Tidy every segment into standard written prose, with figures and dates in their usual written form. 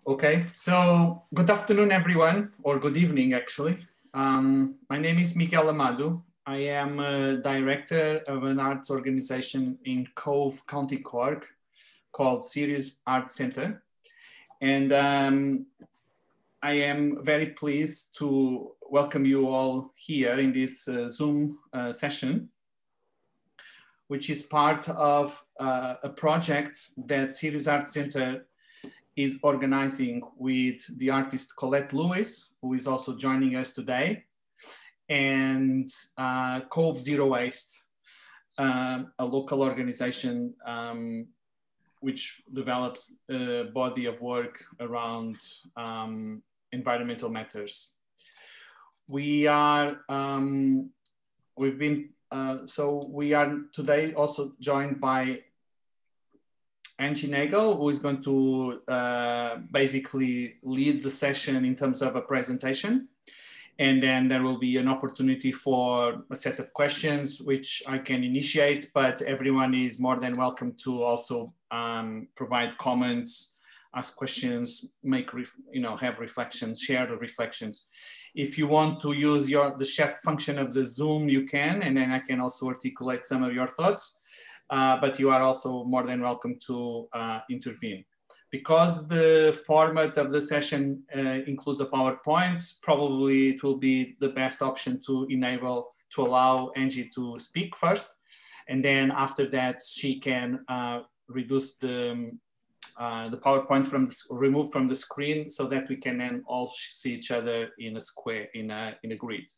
Okay, so good afternoon, everyone, or good evening, actually. My name is Miguel Amado. I am a director of an arts organization in Cobh, County Cork, called Sirius Art Center. And I am very pleased to welcome you all here in this Zoom session, which is part of a project that Sirius Art Center is organizing with the artist Colette Lewis, who is also joining us today, and Cobh Zero Waste, a local organization which develops a body of work around environmental matters. We are, we are today also joined by Angela Nagle, who is going to basically lead the session in terms of a presentation. And then there will be an opportunity for a set of questions, which I can initiate, but everyone is more than welcome to also provide comments, ask questions, have reflections, share the reflections. If you want to use the chat function of the Zoom, you can, and then I can also articulate some of your thoughts. But you are also more than welcome to intervene. Because the format of the session includes a PowerPoint, probably it will be the best option to allow Angie to speak first. And then after that, she can reduce the PowerPoint remove from the screen so that we can then all see each other in a square, in a grid.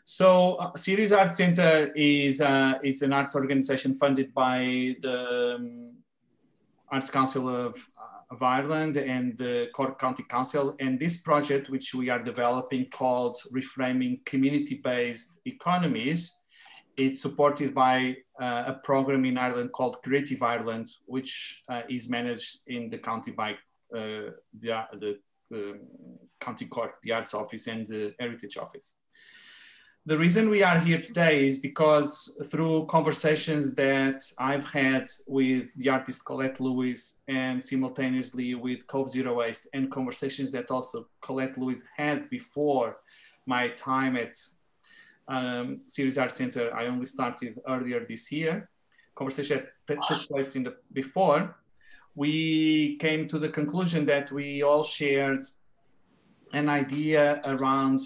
So Sirius Art Center is an arts organization funded by the Arts Council of Ireland and the Cork County Council. And this project, which we are developing, called Reframing Community-based Economies, it's supported by a program in Ireland called Creative Ireland, which is managed in the county by the County Cork, the Arts Office and the Heritage Office. The reason we are here today is because through conversations that I've had with the artist Colette Lewis and simultaneously with Cobh Zero Waste, and conversations that also Colette Lewis had before my time at Sirius Art Center. I only started earlier this year. Conversation that took place before, we came to the conclusion that we all shared an idea around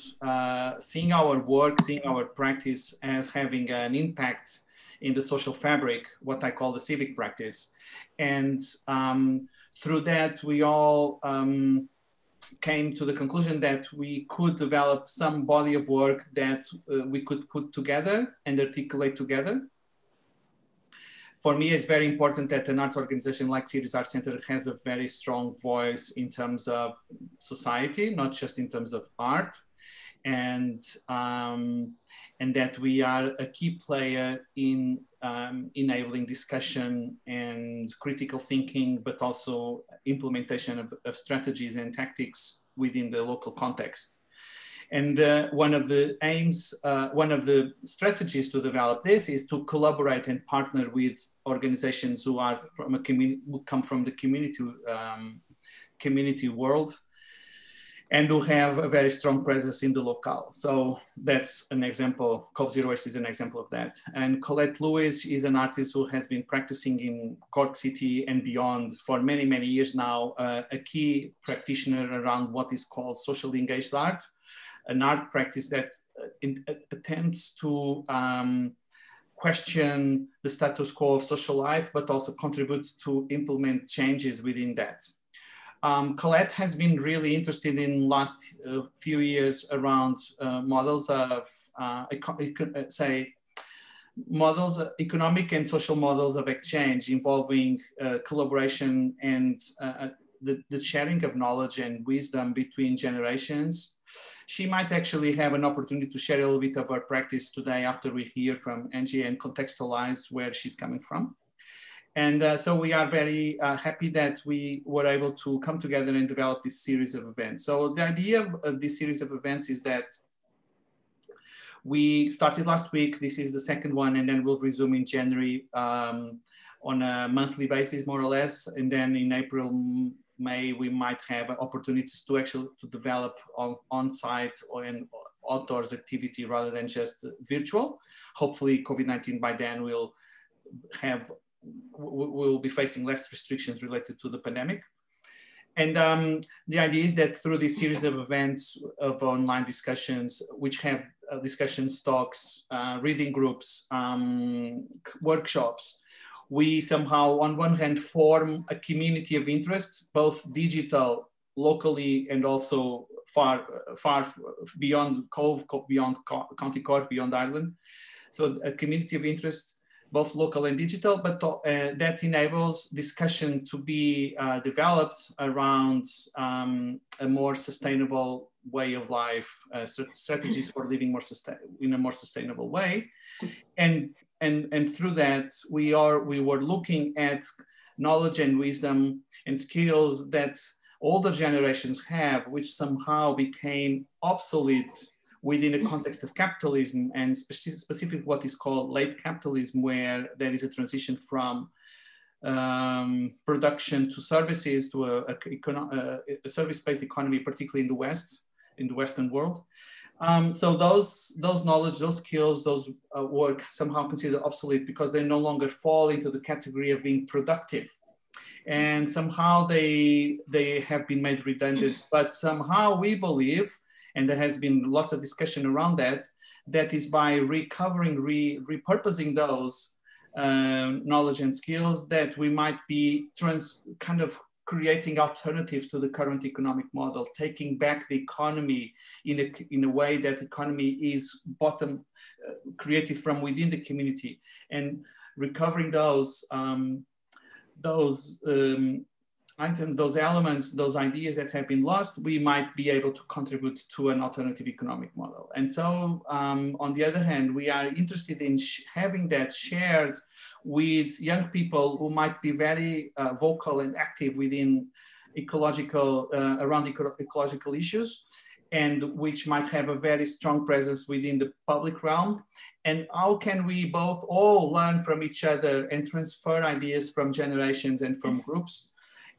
seeing our work, seeing our practice as having an impact in the social fabric, what I call the civic practice. And through that, we all came to the conclusion that we could develop some body of work that we could put together and articulate together. For me, it's very important that an arts organization like Sirius Art Center has a very strong voice in terms of society, not just in terms of art, and that we are a key player in enabling discussion and critical thinking, but also implementation of strategies and tactics within the local context. And one of the aims, one of the strategies to develop this is to collaborate and partner with organizations who are from who come from the community world, and who have a very strong presence in the locale. So that's an example. Cobh Zero Waste is an example of that. And Colette Lewis is an artist who has been practicing in Cork City and beyond for many, many years now, a key practitioner around what is called socially engaged art, an art practice that attempts to question the status quo of social life, but also contribute to implement changes within that. Colette has been really interested in last few years around models of, economic and social models of exchange involving collaboration and the sharing of knowledge and wisdom between generations. She might actually have an opportunity to share a little bit of her practice today after we hear from Angie and contextualize where she's coming from. And so we are very happy that we were able to come together and develop this series of events. So the idea of this series of events is that we started last week. This is the second one, and then we'll resume in January on a monthly basis, more or less. And then in April, we might have opportunities to actually develop on-site or in outdoors activity rather than just virtual. Hopefully COVID-19 by then we'll be facing less restrictions related to the pandemic. And the idea is that through this series of events, of online discussions, which have discussions, talks, reading groups, workshops, we somehow, on one hand, form a community of interest, both digital, locally, and also far beyond Cobh, beyond County Cork, beyond Ireland. So a community of interest, both local and digital, but that enables discussion to be developed around a more sustainable way of life, strategies for living in a more sustainable way. And through that, we were looking at knowledge and wisdom and skills that older generations have, which somehow became obsolete within the context of capitalism, and specifically what is called late capitalism, where there is a transition from production to services, to a service-based economy, particularly in the West, in the Western world. So those knowledge, those skills, those were somehow considered obsolete because they no longer fall into the category of being productive. And somehow they have been made redundant, but somehow we believe, and there has been lots of discussion around that, that is by recovering, repurposing those knowledge and skills that we might be kind of creating alternatives to the current economic model, taking back the economy in a way that economy is created from within the community, and recovering those items, those elements, those ideas that have been lost, we might be able to contribute to an alternative economic model. And so, on the other hand, we are interested in having that shared with young people who might be very vocal and active within around ecological issues, and which might have a very strong presence within the public realm. And how can we both all learn from each other and transfer ideas from generations and from groups,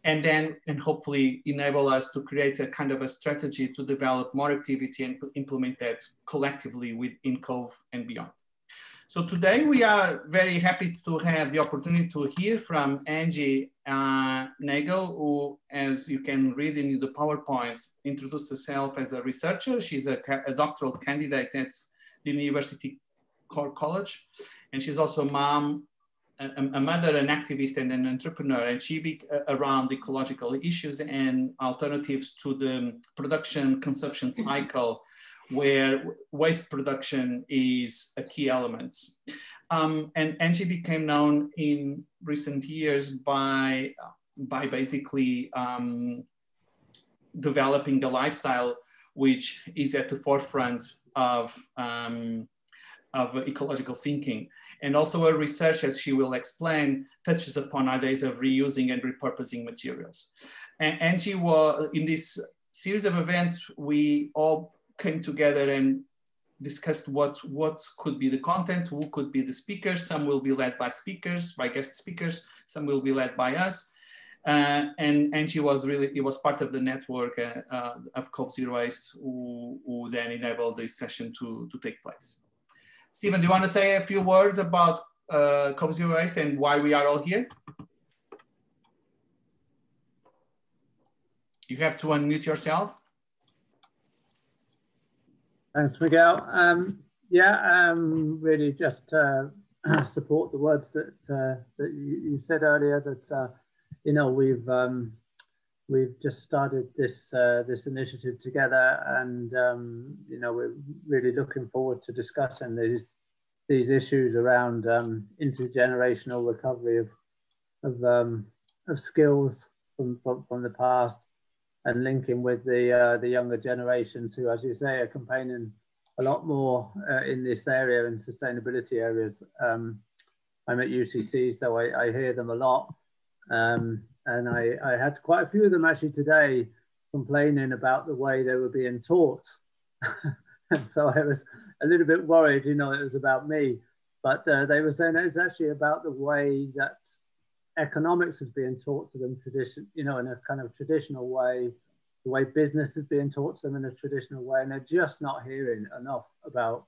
and hopefully enable us to create a kind of a strategy to develop more activity and implement that collectively within Cobh and beyond. So today we are very happy to have the opportunity to hear from Angela Nagle, who, as you can read in the PowerPoint, introduced herself as a researcher. She's a doctoral candidate at the University Cork College, and she's also a mom, a mother, an activist, and an entrepreneur, and she around ecological issues and alternatives to the production consumption cycle, where waste production is a key element. And she became known in recent years by basically developing the lifestyle which is at the forefront of ecological thinking. And also her research, as she will explain, touches upon ideas of reusing and repurposing materials. And she was, in this series of events, we all came together and discussed what could be the content, who could be the speakers. Some will be led by guest speakers, some will be led by us. And she was it was part of the network of Cobh Zero Waste who then enabled this session to take place. Stephen, do you want to say a few words about Cobh Zero Waste and why we are all here? You have to unmute yourself. Thanks, Miguel. Really just support the words that you said earlier, that you know, we've just started this this initiative together, and you know, we're really looking forward to discussing these issues around intergenerational recovery of skills from the past, and linking with the younger generations who, as you say, are campaigning a lot more in this area, in sustainability areas. I'm at UCC, so I hear them a lot. And I had quite a few of them actually today complaining about the way they were being taught. And so I was a little bit worried, you know, it was about me, but they were saying that it's actually about the way that economics is being taught to them in a kind of traditional way, the way business is being taught to them in a traditional way, and they're just not hearing enough about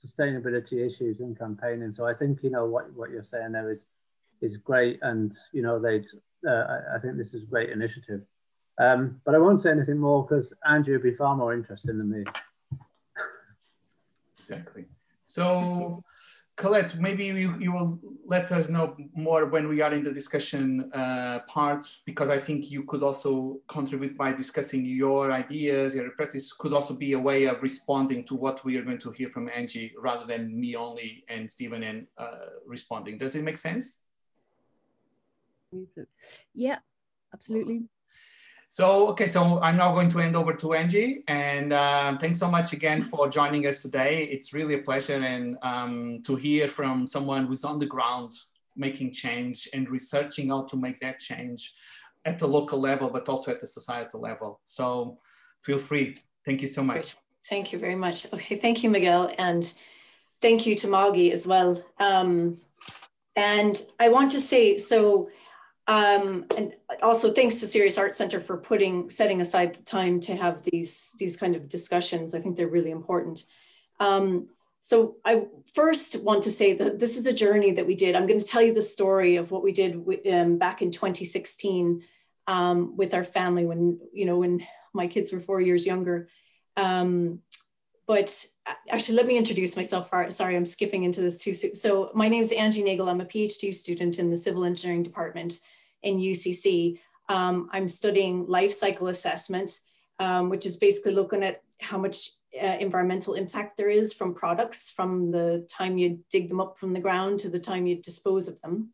sustainability issues in campaigning. So I think, what you're saying there is great, and, I think this is a great initiative. But I won't say anything more because Andrew will be far more interested than me. Exactly. So, Colette, maybe you will let us know more when we are in the discussion part, because I think you could also contribute by discussing your ideas. Your practice could also be a way of responding to what we are going to hear from Angie, rather than me only and Stephen and responding. Does it make sense? Yeah, absolutely. So, okay, so I'm now going to hand over to Angie, and thanks so much again for joining us today. It's really a pleasure, and to hear from someone who's on the ground making change and researching how to make that change at the local level, but also at the societal level. So feel free. Thank you so much. Great. Thank you very much. Okay, thank you, Miguel, and thank you to Maggie as well. And I want to say, and also thanks to Sirius Arts Centre for setting aside the time to have these kind of discussions. I think they're really important. So I first want to say that this is a journey that we did. I'm going to tell you the story of what we did back in 2016 with our family when my kids were 4 years younger. But actually, let me introduce myself. Sorry, I'm skipping into this too soon. So my name is Angela Nagle. I'm a PhD student in the Civil Engineering Department in UCC. I'm studying life cycle assessment, which is basically looking at how much environmental impact there is from products from the time you dig them up from the ground to the time you dispose of them.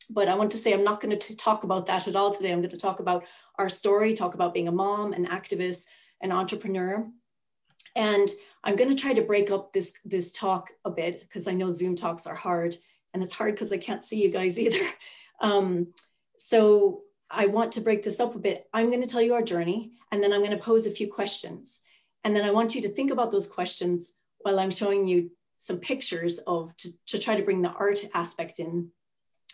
But I want to say I'm not going to talk about that at all today. I'm going to talk about our story, talk about being a mom, an activist, an entrepreneur. And I'm going to try to break up this talk a bit, because I know Zoom talks are hard, and it's hard because I can't see you guys either. So I want to break this up a bit. I'm going to tell you our journey, and then I'm going to pose a few questions. And then I want you to think about those questions while I'm showing you some pictures to try to bring the art aspect in.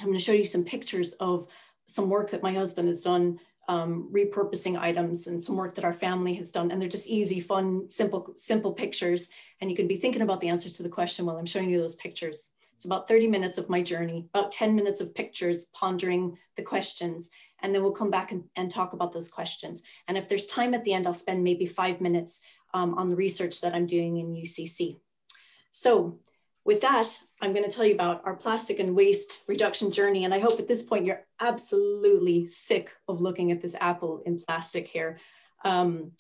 I'm going to show you some pictures of some work that my husband has done, repurposing items, and some work that our family has done. And they're just easy, fun, simple pictures. And you can be thinking about the answers to the question while I'm showing you those pictures. It's about 30 minutes of my journey, about 10 minutes of pictures, pondering the questions. And then we'll come back and talk about those questions. And if there's time at the end, I'll spend maybe 5 minutes on the research that I'm doing in UCC. So with that, I'm going to tell you about our plastic and waste reduction journey. And I hope at this point you're absolutely sick of looking at this apple in plastic here. And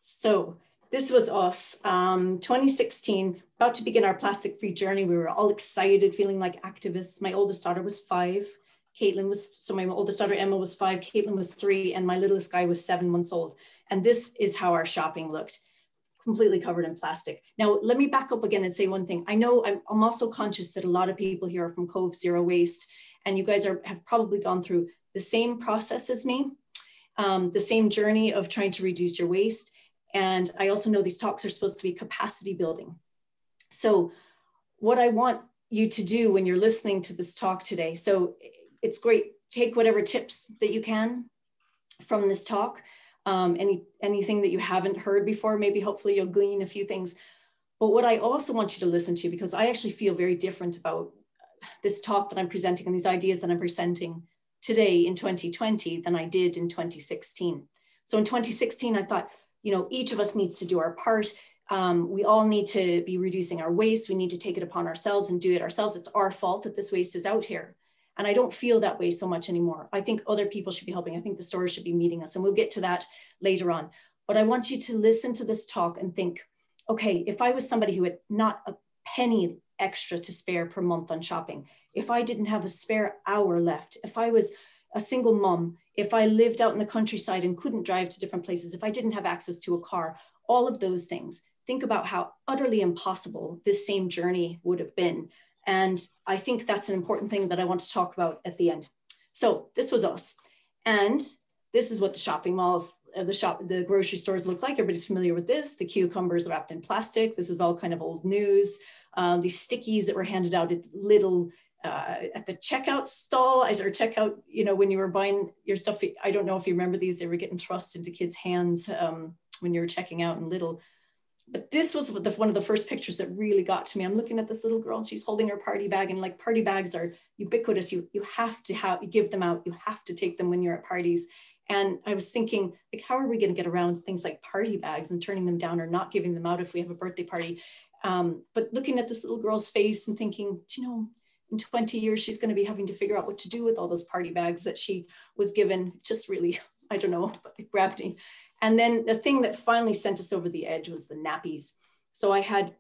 so this was us, 2016, about to begin our plastic-free journey. We were all excited, feeling like activists. My oldest daughter was 5. My oldest daughter, Emma, was 5, Caitlin was 3, and my littlest guy was 7 months old. And this is how our shopping looked, completely covered in plastic. Now, let me back up again and say one thing. I know I'm also conscious that a lot of people here are from Cobh Zero Waste, and you guys have probably gone through the same process as me, the same journey of trying to reduce your waste. And I also know these talks are supposed to be capacity building. So what I want you to do when you're listening to this talk today, so it's great, take whatever tips that you can from this talk, anything that you haven't heard before, maybe hopefully you'll glean a few things. But what I also want you to listen to, because I actually feel very different about this talk that I'm presenting and these ideas that I'm presenting today in 2020 than I did in 2016. So in 2016, I thought, each of us needs to do our part. We all need to be reducing our waste. We need to take it upon ourselves and do it ourselves. It's our fault that this waste is out here. And I don't feel that way so much anymore. I think other people should be helping. I think the stores should be meeting us, and we'll get to that later on. But I want you to listen to this talk and think, okay, if I was somebody who had not a penny extra to spare per month on shopping, if I didn't have a spare hour left, if I was a single mom, if I lived out in the countryside and couldn't drive to different places, if I didn't have access to a car, all of those things, think about how utterly impossible this same journey would have been. And I think that's an important thing that I want to talk about at the end. So this was us. And this is what the shopping malls, the grocery stores look like. Everybody's familiar with this. The cucumbers wrapped in plastic. This is all kind of old news. These stickies that were handed out at little at the checkout stall, or checkout, you know, when you were buying your stuff. I don't know if you remember these, they were getting thrust into kids' hands when you were checking out in Lidl. But this was one of the first pictures that really got to me. I'm looking at this little girl and she's holding her party bag, and like party bags are ubiquitous. You have to you give them out. You have to take them when you're at parties. And I was thinking, like, how are we going to get around things like party bags and turning them down or not giving them out if we have a birthday party? But looking at this little girl's face and thinking, do you know, in 20 years, she's going to be having to figure out what to do with all those party bags that she was given. Just really, I don't know, but it grabbed me. And then the thing that finally sent us over the edge was the nappies. So I had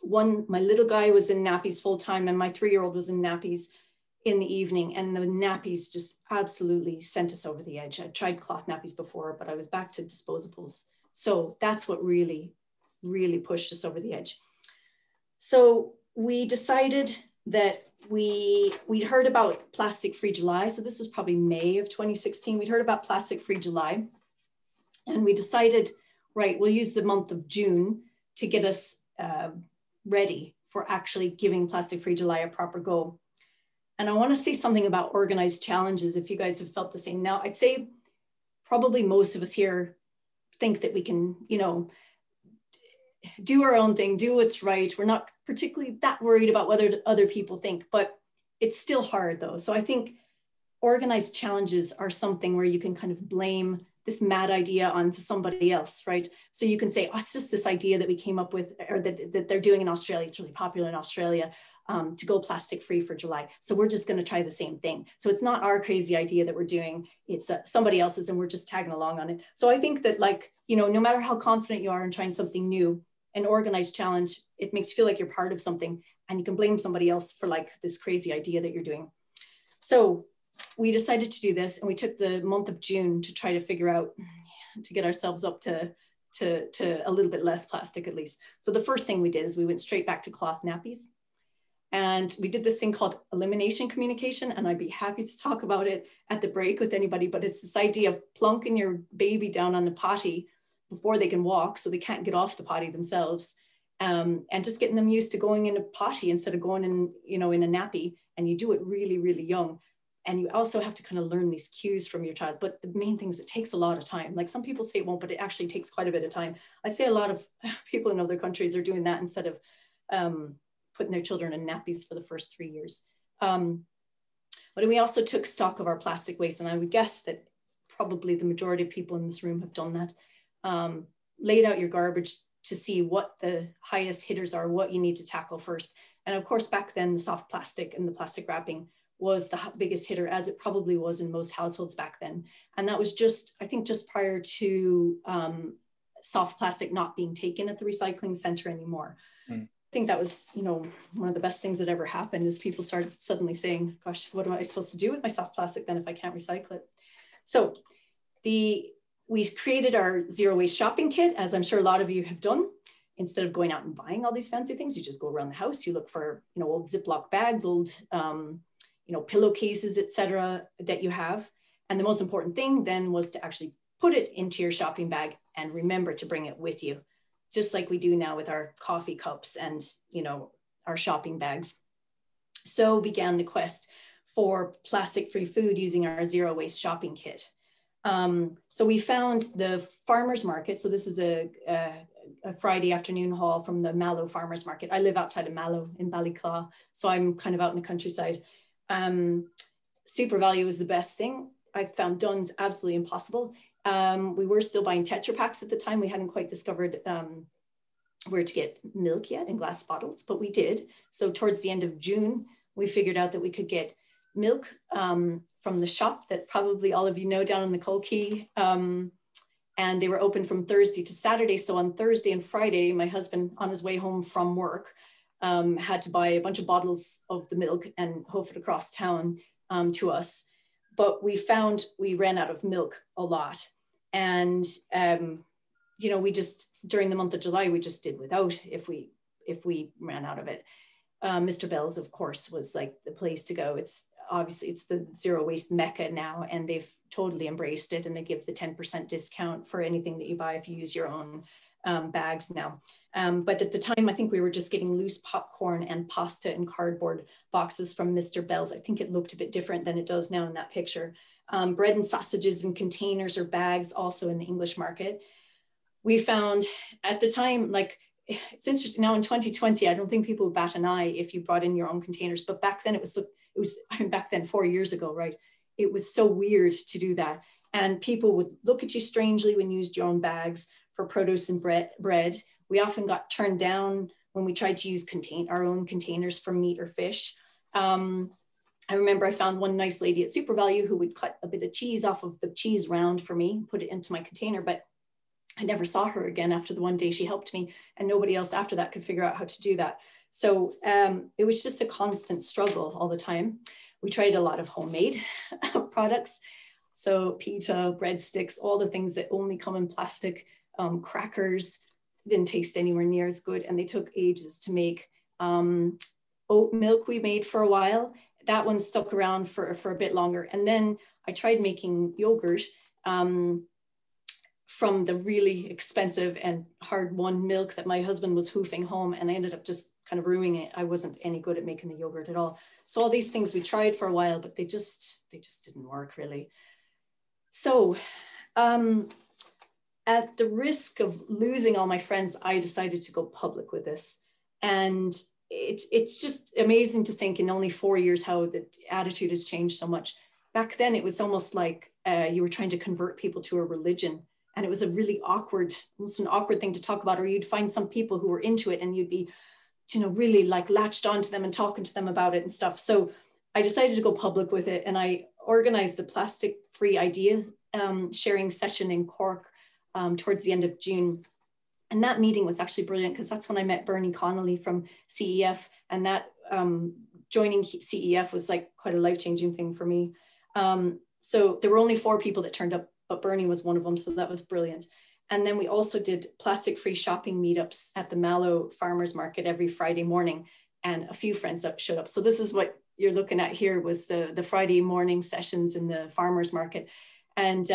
my little guy was in nappies full time, and my 3-year-old was in nappies in the evening. And the nappies just absolutely sent us over the edge. I tried cloth nappies before, but I was back to disposables. So that's what really, really pushed us over the edge. So we decided that we'd heard about Plastic Free July. So this was probably May of 2016. We'd heard about Plastic Free July. And we decided, right, we'll use the month of June to get us ready for actually giving Plastic Free July a proper go. And I want to say something about organized challenges, if you guys have felt the same. Now, I'd say probably most of us here think that we can, you know, do our own thing, do what's right. We're not particularly that worried about whether other people think, but it's still hard though. So I think organized challenges are something where you can kind of blame this mad idea onto somebody else, right? So you can say, oh, it's just this idea that we came up with, or that they're doing in Australia. It's really popular in Australia to go plastic free for July. So we're just going to try the same thing. So it's not our crazy idea that we're doing, it's somebody else's, and we're just tagging along on it. So I think that, like, you know, no matter how confident you are in trying something new, an organized challenge, it makes you feel like you're part of something, and you can blame somebody else for like this crazy idea that you're doing. So we decided to do this, and we took the month of June to try to figure out, to get ourselves up to a little bit less plastic at least. So the first thing we did is we went straight back to cloth nappies. And we did this thing called Elimination Communication, and I'd be happy to talk about it at the break with anybody, but it's this idea of plunking your baby down on the potty before they can walk, so they can't get off the potty themselves, and just getting them used to going in a potty instead of going in, you know, in a nappy. And you do it really, really young. And you also have to kind of learn these cues from your child. But the main thing is it takes a lot of time. Like, some people say it won't, but it actually takes quite a bit of time. I'd say a lot of people in other countries are doing that instead of putting their children in nappies for the first 3 years. But we also took stock of our plastic waste. And I would guess that probably the majority of people in this room have done that. Laid out your garbage to see what the highest hitters are, what you need to tackle first. And of course, back then, the soft plastic and the plastic wrapping was the biggest hitter, as it probably was in most households back then. And that was just, I think, just prior to soft plastic not being taken at the recycling center anymore. I think that was, you know, one of the best things that ever happened, is people started suddenly saying, gosh, what am I supposed to do with my soft plastic then if I can't recycle it? So we created our zero waste shopping kit, as I'm sure a lot of you have done. Instead of going out and buying all these fancy things, you just go around the house, you look for, you know, old Ziploc bags, old, you know, pillowcases, etc., that you have. And the most important thing then was to actually put it into your shopping bag and remember to bring it with you, just like we do now with our coffee cups and, you know, our shopping bags. So began the quest for plastic-free food using our zero waste shopping kit. So we found the farmers market. So this is a Friday afternoon haul from the Mallow Farmers Market. I live outside of Mallow in Ballyclaw, so I'm kind of out in the countryside. Super Value was the best thing. I found Dunn's absolutely impossible. We were still buying Tetra Packs at the time. We hadn't quite discovered where to get milk yet in glass bottles, but we did. So towards the end of June, we figured out that we could get milk from the shop that probably all of you know down in the Colquay. And they were open from Thursday to Saturday. So on Thursday and Friday, my husband, on his way home from work, had to buy a bunch of bottles of the milk and hoof it across town to us. But we found we ran out of milk a lot. And, you know, we just, during the month of July, we just did without if we ran out of it. Mr. Bell's, of course, was like the place to go. It's obviously, it's the zero waste mecca now, and they've totally embraced it. And they give the 10% discount for anything that you buy if you use your own bags now. But at the time, I think we were just getting loose popcorn and pasta in cardboard boxes from Mr. Bell's. I think it looked a bit different than it does now in that picture. Bread and sausages in containers or bags also in the English market. We found at the time, like, it's interesting now in 2020, I don't think people would bat an eye if you brought in your own containers, but back then I mean, back then 4 years ago, right? It was so weird to do that. And people would look at you strangely when you used your own bags for produce and bread. We often got turned down when we tried to use our own containers for meat or fish. I remember I found one nice lady at Super Value who would cut a bit of cheese off of the cheese round for me, put it into my container, but I never saw her again after the one day she helped me, and nobody else after that could figure out how to do that. So it was just a constant struggle all the time. We tried a lot of homemade products. So pita, breadsticks, all the things that only come in plastic, crackers didn't taste anywhere near as good, and they took ages to make. Oat milk we made for a while. That one stuck around for a bit longer. And then I tried making yogurt from the really expensive and hard-won milk that my husband was hoofing home, and I ended up just kind of ruining it. I wasn't any good at making the yogurt at all. So all these things we tried for a while, but they just didn't work really. So at the risk of losing all my friends, I decided to go public with this. And it's just amazing to think in only 4 years how the attitude has changed so much. Back then, it was almost like you were trying to convert people to a religion. And it was a really almost an awkward thing to talk about, or you'd find some people who were into it and you'd be, really like latched onto them and talking to them about it and stuff. So I decided to go public with it, and I organized a plastic-free idea sharing session in Cork towards the end of June. And that meeting was actually brilliant because that's when I met Bernie Connolly from CEF, and that joining CEF was like quite a life-changing thing for me. So there were only 4 people that turned up, but Bernie was one of them, so that was brilliant. And then we also did plastic-free shopping meetups at the Mallow Farmers Market every Friday morning, and a few friends showed up. So this is what you're looking at here was the Friday morning sessions in the farmers market. And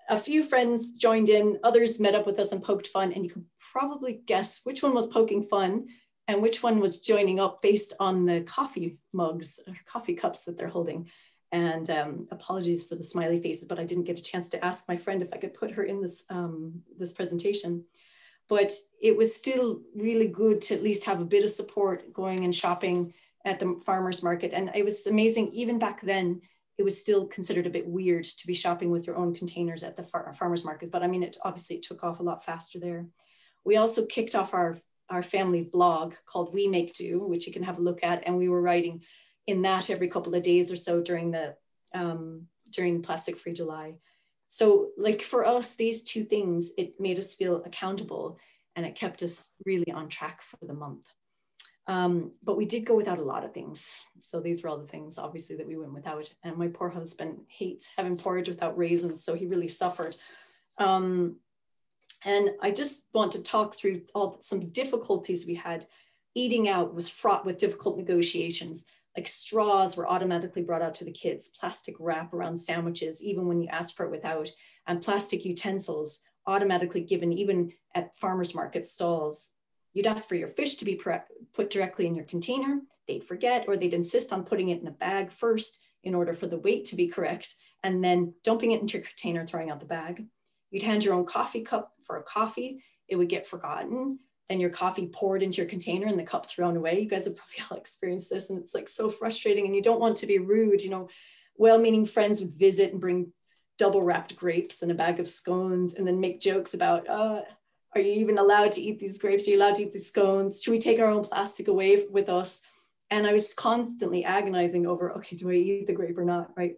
a few friends joined in, others met up with us and poked fun, and you could probably guess which one was poking fun and which one was joining up based on the coffee mugs or coffee cups that they're holding. And apologies for the smiley faces, but I didn't get a chance to ask my friend if I could put her in this, this presentation. But it was still really good to at least have a bit of support going and shopping at the farmer's market. And it was amazing, even back then, it was still considered a bit weird to be shopping with your own containers at the farmer's market. But I mean, obviously it took off a lot faster there. We also kicked off our family blog called We Make Do, which you can have a look at. And we were writing in that every couple of days or so during Plastic Free July. So like for us, these 2 things, it made us feel accountable, and it kept us really on track for the month. But we did go without a lot of things. So these were all the things obviously that we went without. And my poor husband hates having porridge without raisins, so he really suffered. And I just want to talk through some difficulties we had. Eating out was fraught with difficult negotiations. Like straws were automatically brought out to the kids, plastic wrap around sandwiches, even when you asked for it without, and plastic utensils automatically given even at farmers market stalls. You'd ask for your fish to be put directly in your container. They'd forget, or they'd insist on putting it in a bag first in order for the weight to be correct, and then dumping it into your container, throwing out the bag. You'd hand your own coffee cup for a coffee. It would get forgotten. Then your coffee poured into your container and the cup thrown away. You guys have probably all experienced this, and it's like so frustrating, and you don't want to be rude. Well-meaning friends would visit and bring double wrapped grapes and a bag of scones, and then make jokes about, are you even allowed to eat these grapes? Are you allowed to eat these scones? Should we take our own plastic away with us? And I was constantly agonizing over, okay, do I eat the grape or not, right?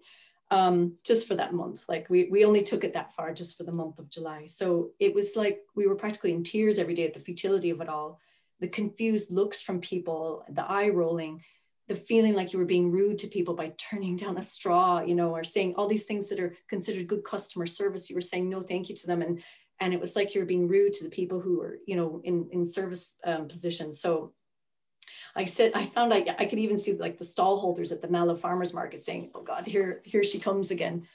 Just for that month. Like we only took it that far just for the month of July. So it was like we were practically in tears every day at the futility of it all. The confused looks from people, the eye rolling, the feeling like you were being rude to people by turning down a straw, or saying all these things that are considered good customer service. You were saying no thank you to them. And it was like you were being rude to the people who were, in service positions. So I found I could even see like the stall holders at the Mallow Farmers Market saying, oh God, here she comes again.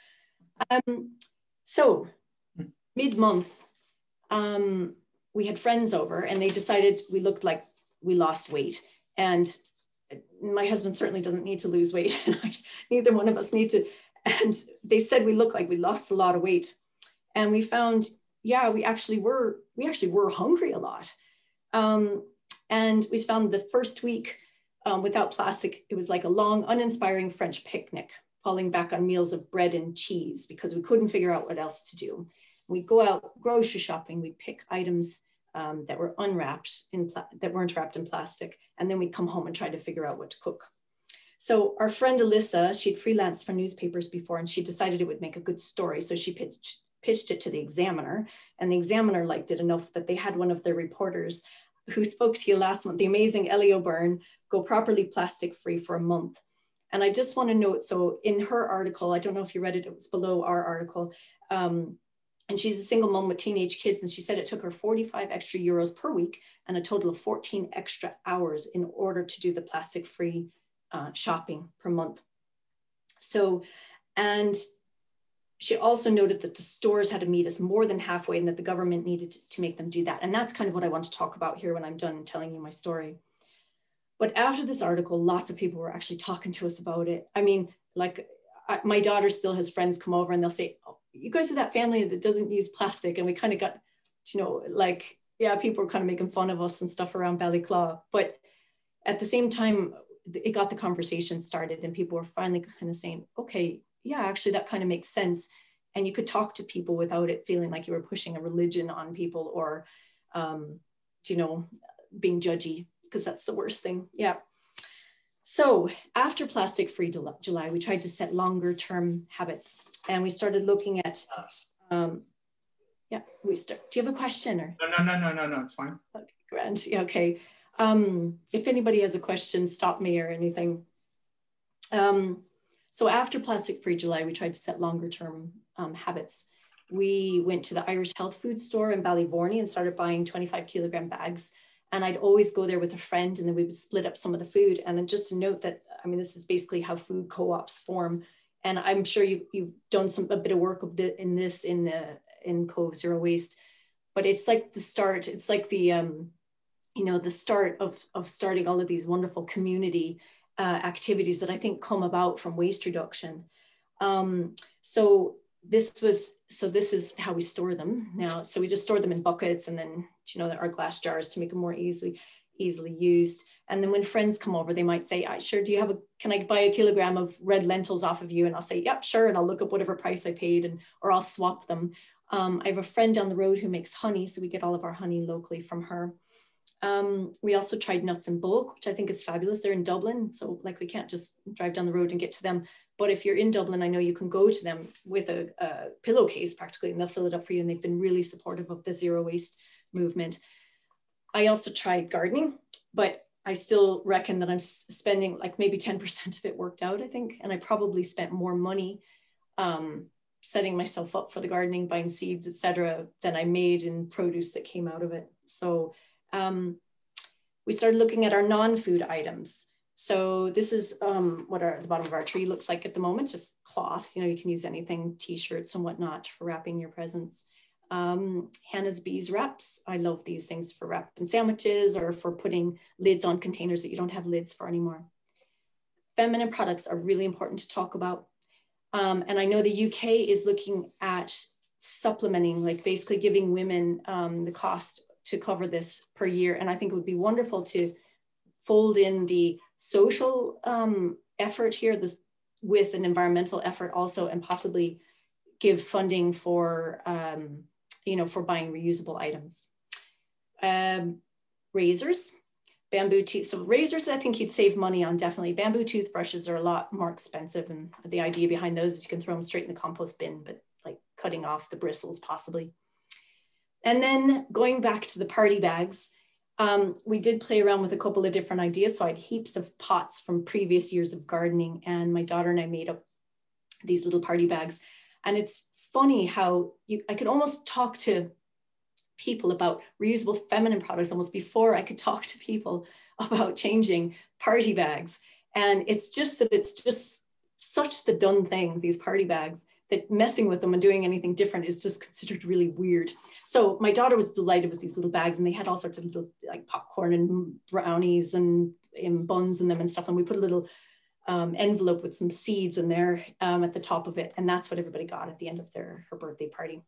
So mid-month, we had friends over and they decided we looked like we lost weight. And my husband certainly doesn't need to lose weight. And neither one of us need to. And they said we looked like we lost a lot of weight. And we found, yeah, we actually were hungry a lot. And we found the first week without plastic, it was like a long, uninspiring French picnic, falling back on meals of bread and cheese because we couldn't figure out what else to do. We'd go out grocery shopping, we'd pick items that were unwrapped, that weren't wrapped in plastic, and then we'd come home and try to figure out what to cook. So our friend Alyssa, she'd freelanced for newspapers before and she decided it would make a good story. So she pitched it to the Examiner, and the Examiner liked it enough that they had one of their reporters who spoke to you last month, the amazing Ellie O'Byrne, go properly plastic free for a month. And I just want to note, so in her article, I don't know if you read it, it was below our article, and she's a single mom with teenage kids, and she said it took her 45 extra euros per week and a total of 14 extra hours in order to do the plastic-free shopping per month. So, and she also noted that the stores had to meet us more than halfway and that the government needed to make them do that. And that's kind of what I want to talk about here when I'm done telling you my story. But after this article, lots of people were actually talking to us about it. I mean, like my daughter still has friends come over and they'll say, oh, you guys are that family that doesn't use plastic. And we kind of got, you know, like, yeah, people were kind of making fun of us and stuff around Ballyclaw. But at the same time, it got the conversation started and people were finally kind of saying, okay, yeah, actually that kind of makes sense. And you could talk to people without it feeling like you were pushing a religion on people or, you know, being judgy, because that's the worst thing. Yeah. So after Plastic Free July, we tried to set longer term habits and we started looking at, yeah, do you have a question or? No, it's fine. Okay, grand, yeah, okay. If anybody has a question, stop me or anything. So after Plastic Free July, we tried to set longer term habits. We went to the Irish health food store in Ballyvorney and started buying 25 kilogram bags. And I'd always go there with a friend and then we would split up some of the food. And then just to note that, I mean, this is basically how food co-ops form. And I'm sure you've done a bit of work in Cobh Zero Waste, but it's like the start, it's like the, you know, the start of starting all of these wonderful community activities that I think come about from waste reduction. So this is how we store them now. So we just store them in buckets and then, you know, our glass jars to make them more easily used. And then when friends come over, they might say, sure, can I buy a kilogram of red lentils off of you? And I'll say, yep, sure. And I'll look up whatever price I paid or I'll swap them. I have a friend down the road who makes honey. So we get all of our honey locally from her. We also tried nuts in bulk, which I think is fabulous. They're in Dublin. So like we can't just drive down the road and get to them. But if you're in Dublin, I know you can go to them with a pillowcase practically, and they'll fill it up for you. And they've been really supportive of the zero waste movement. I also tried gardening, but I still reckon that I'm spending like maybe 10% of it worked out, I think. And I probably spent more money setting myself up for the gardening, buying seeds, etc., than I made in produce that came out of it. So we started looking at our non-food items. So this is what the bottom of our tree looks like at the moment, just cloth. You know, you can use anything, t-shirts and whatnot for wrapping your presents. Hannah's Bees wraps. I love these things for wrapping sandwiches or for putting lids on containers that you don't have lids for anymore. Feminine products are really important to talk about. And I know the UK is looking at supplementing, like basically giving women the cost to cover this per year. And I think it would be wonderful to fold in the social effort here with an environmental effort also, and possibly give funding for, you know, for buying reusable items. Razors, bamboo teeth. So razors, I think you'd save money on, definitely. Bamboo toothbrushes are a lot more expensive. And the idea behind those is you can throw them straight in the compost bin, but like cutting off the bristles possibly. And then going back to the party bags, we did play around with a couple of different ideas. So I had heaps of pots from previous years of gardening, and my daughter and I made up these little party bags. And it's funny how I could almost talk to people about reusable feminine products almost before I could talk to people about changing party bags. And it's just that it's just such the done thing, these party bags, that messing with them and doing anything different is just considered really weird. So my daughter was delighted with these little bags, and they had all sorts of little like popcorn and brownies and buns in them and stuff. And we put a little envelope with some seeds in there at the top of it. And that's what everybody got at the end of her birthday party.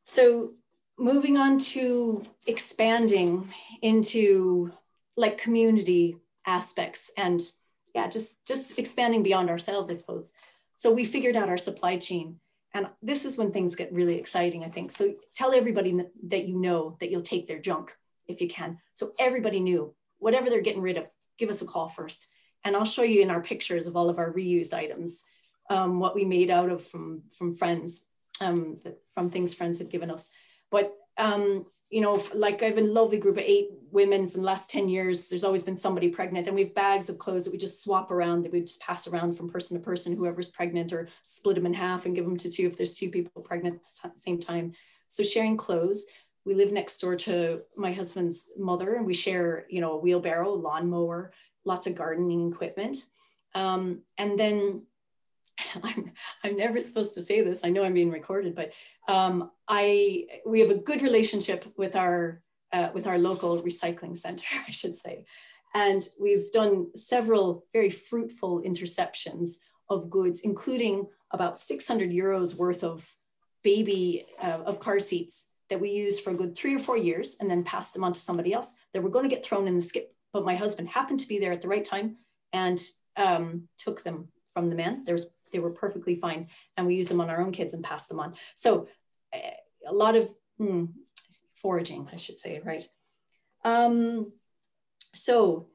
So moving on to expanding into like community aspects, and yeah, just expanding beyond ourselves, I suppose. So we figured out our supply chain, and this is when things get really exciting, I think. So tell everybody that you know that you'll take their junk if you can. So everybody knew whatever they're getting rid of, give us a call first. And I'll show you in our pictures of all of our reused items, what we made out of from friends, from things friends had given us. But, you know, like I have a lovely group of 8 women from the last 10 years. There's always been somebody pregnant, and we have bags of clothes that we just swap around, that we just pass around from person to person, whoever's pregnant, or split them in half and give them to 2 if there's 2 people pregnant at the same time. So sharing clothes. We live next door to my husband's mother, and we share, you know, a wheelbarrow, lawnmower, lots of gardening equipment. And then I'm never supposed to say this. I know I'm being recorded, but we have a good relationship with our local recycling center, I should say. And we've done several very fruitful interceptions of goods, including about 600 euros worth of of car seats that we used for a good 3 or 4 years, and then passed them on to somebody else that were going to get thrown in the skip. But my husband happened to be there at the right time and took them from the man. They were perfectly fine. And we used them on our own kids and passed them on. So a lot of foraging, I should say, right? So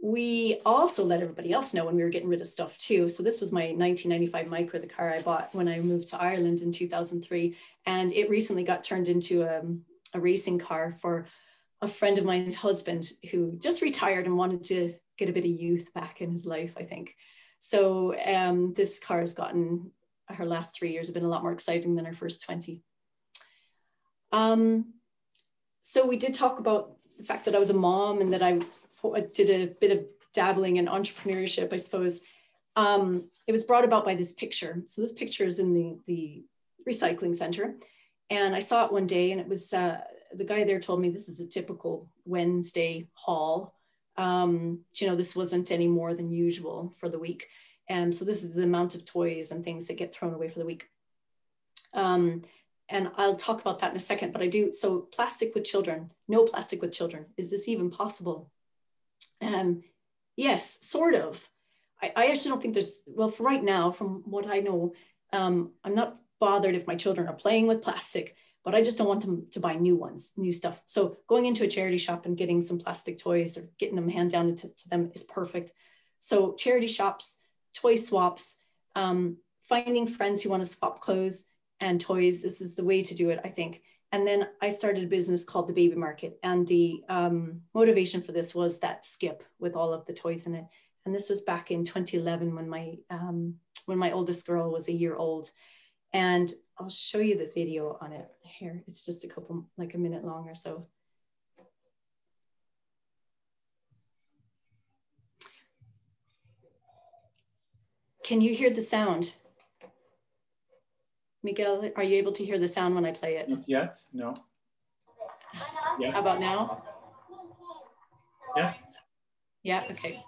we also let everybody else know when we were getting rid of stuff too. So this was my 1995 Micra, the car I bought when I moved to Ireland in 2003. And it recently got turned into a racing car for a friend of mine's husband who just retired and wanted to get a bit of youth back in his life, I think. So this car has gotten, her last 3 years have been a lot more exciting than her first 20. So we did talk about the fact that I was a mom and that I did a bit of dabbling in entrepreneurship, I suppose. It was brought about by this picture. So this picture is in the recycling center. And I saw it one day, and it was, the guy there told me this is a typical Wednesday haul. You know, this wasn't any more than usual for the week. And so this is the amount of toys and things that get thrown away for the week. And I'll talk about that in a second, but I do. So plastic with children, no plastic with children. Is this even possible? Yes, sort of. I actually don't think there's, well, for right now, from what I know, I'm not bothered if my children are playing with plastic, but I just don't want them to buy new stuff. So going into a charity shop and getting some plastic toys or getting them hand down to them is perfect. So charity shops, toy swaps, finding friends who want to swap clothes and toys. This is the way to do it, I think. And then I started a business called the Baby Market. And the motivation for this was that skip with all of the toys in it. And this was back in 2011 when my oldest girl was a year old. And I'll show you the video on it here. It's just like a minute long or so. Can you hear the sound? Miguel, are you able to hear the sound when I play it? Not yet, no. Yes. How about now? Yes. Yeah, okay.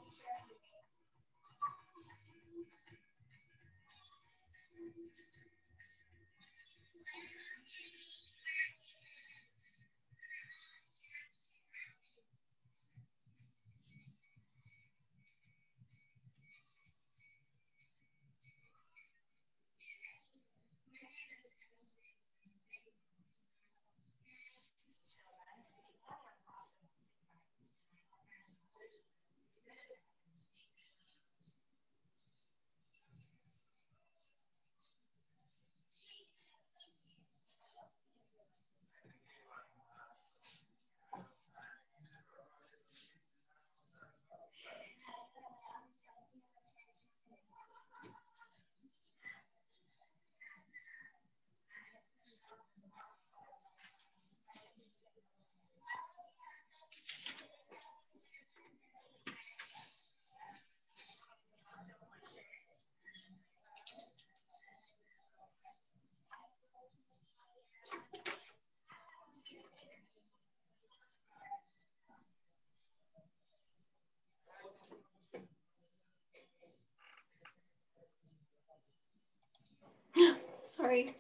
sorry.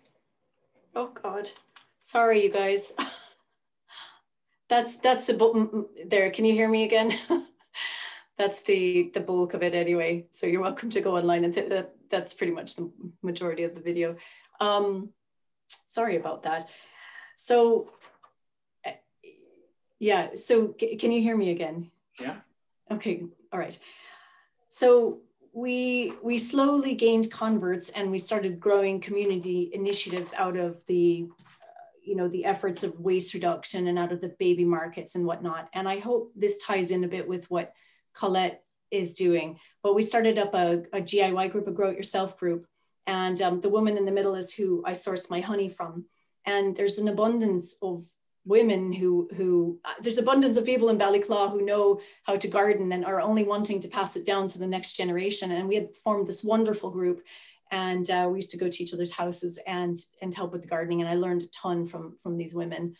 Oh God, sorry, you guys. That's the button there. Can you hear me again? That's the bulk of it anyway. So you're welcome to go online and that's pretty much the majority of the video. Sorry about that. So yeah, so can you hear me again? Yeah. Okay, all right. So we slowly gained converts and we started growing community initiatives out of the the efforts of waste reduction and out of the baby markets and whatnot. And I hope this ties in a bit with what Colette is doing. But we started up a GIY group, a Grow It Yourself group. And the woman in the middle is who I source my honey from. And there's an abundance of women there's abundance of people in Ballyclaw who know how to garden and are only wanting to pass it down to the next generation. And we had formed this wonderful group. And we used to go to each other's houses and help with the gardening. And I learned a ton from these women.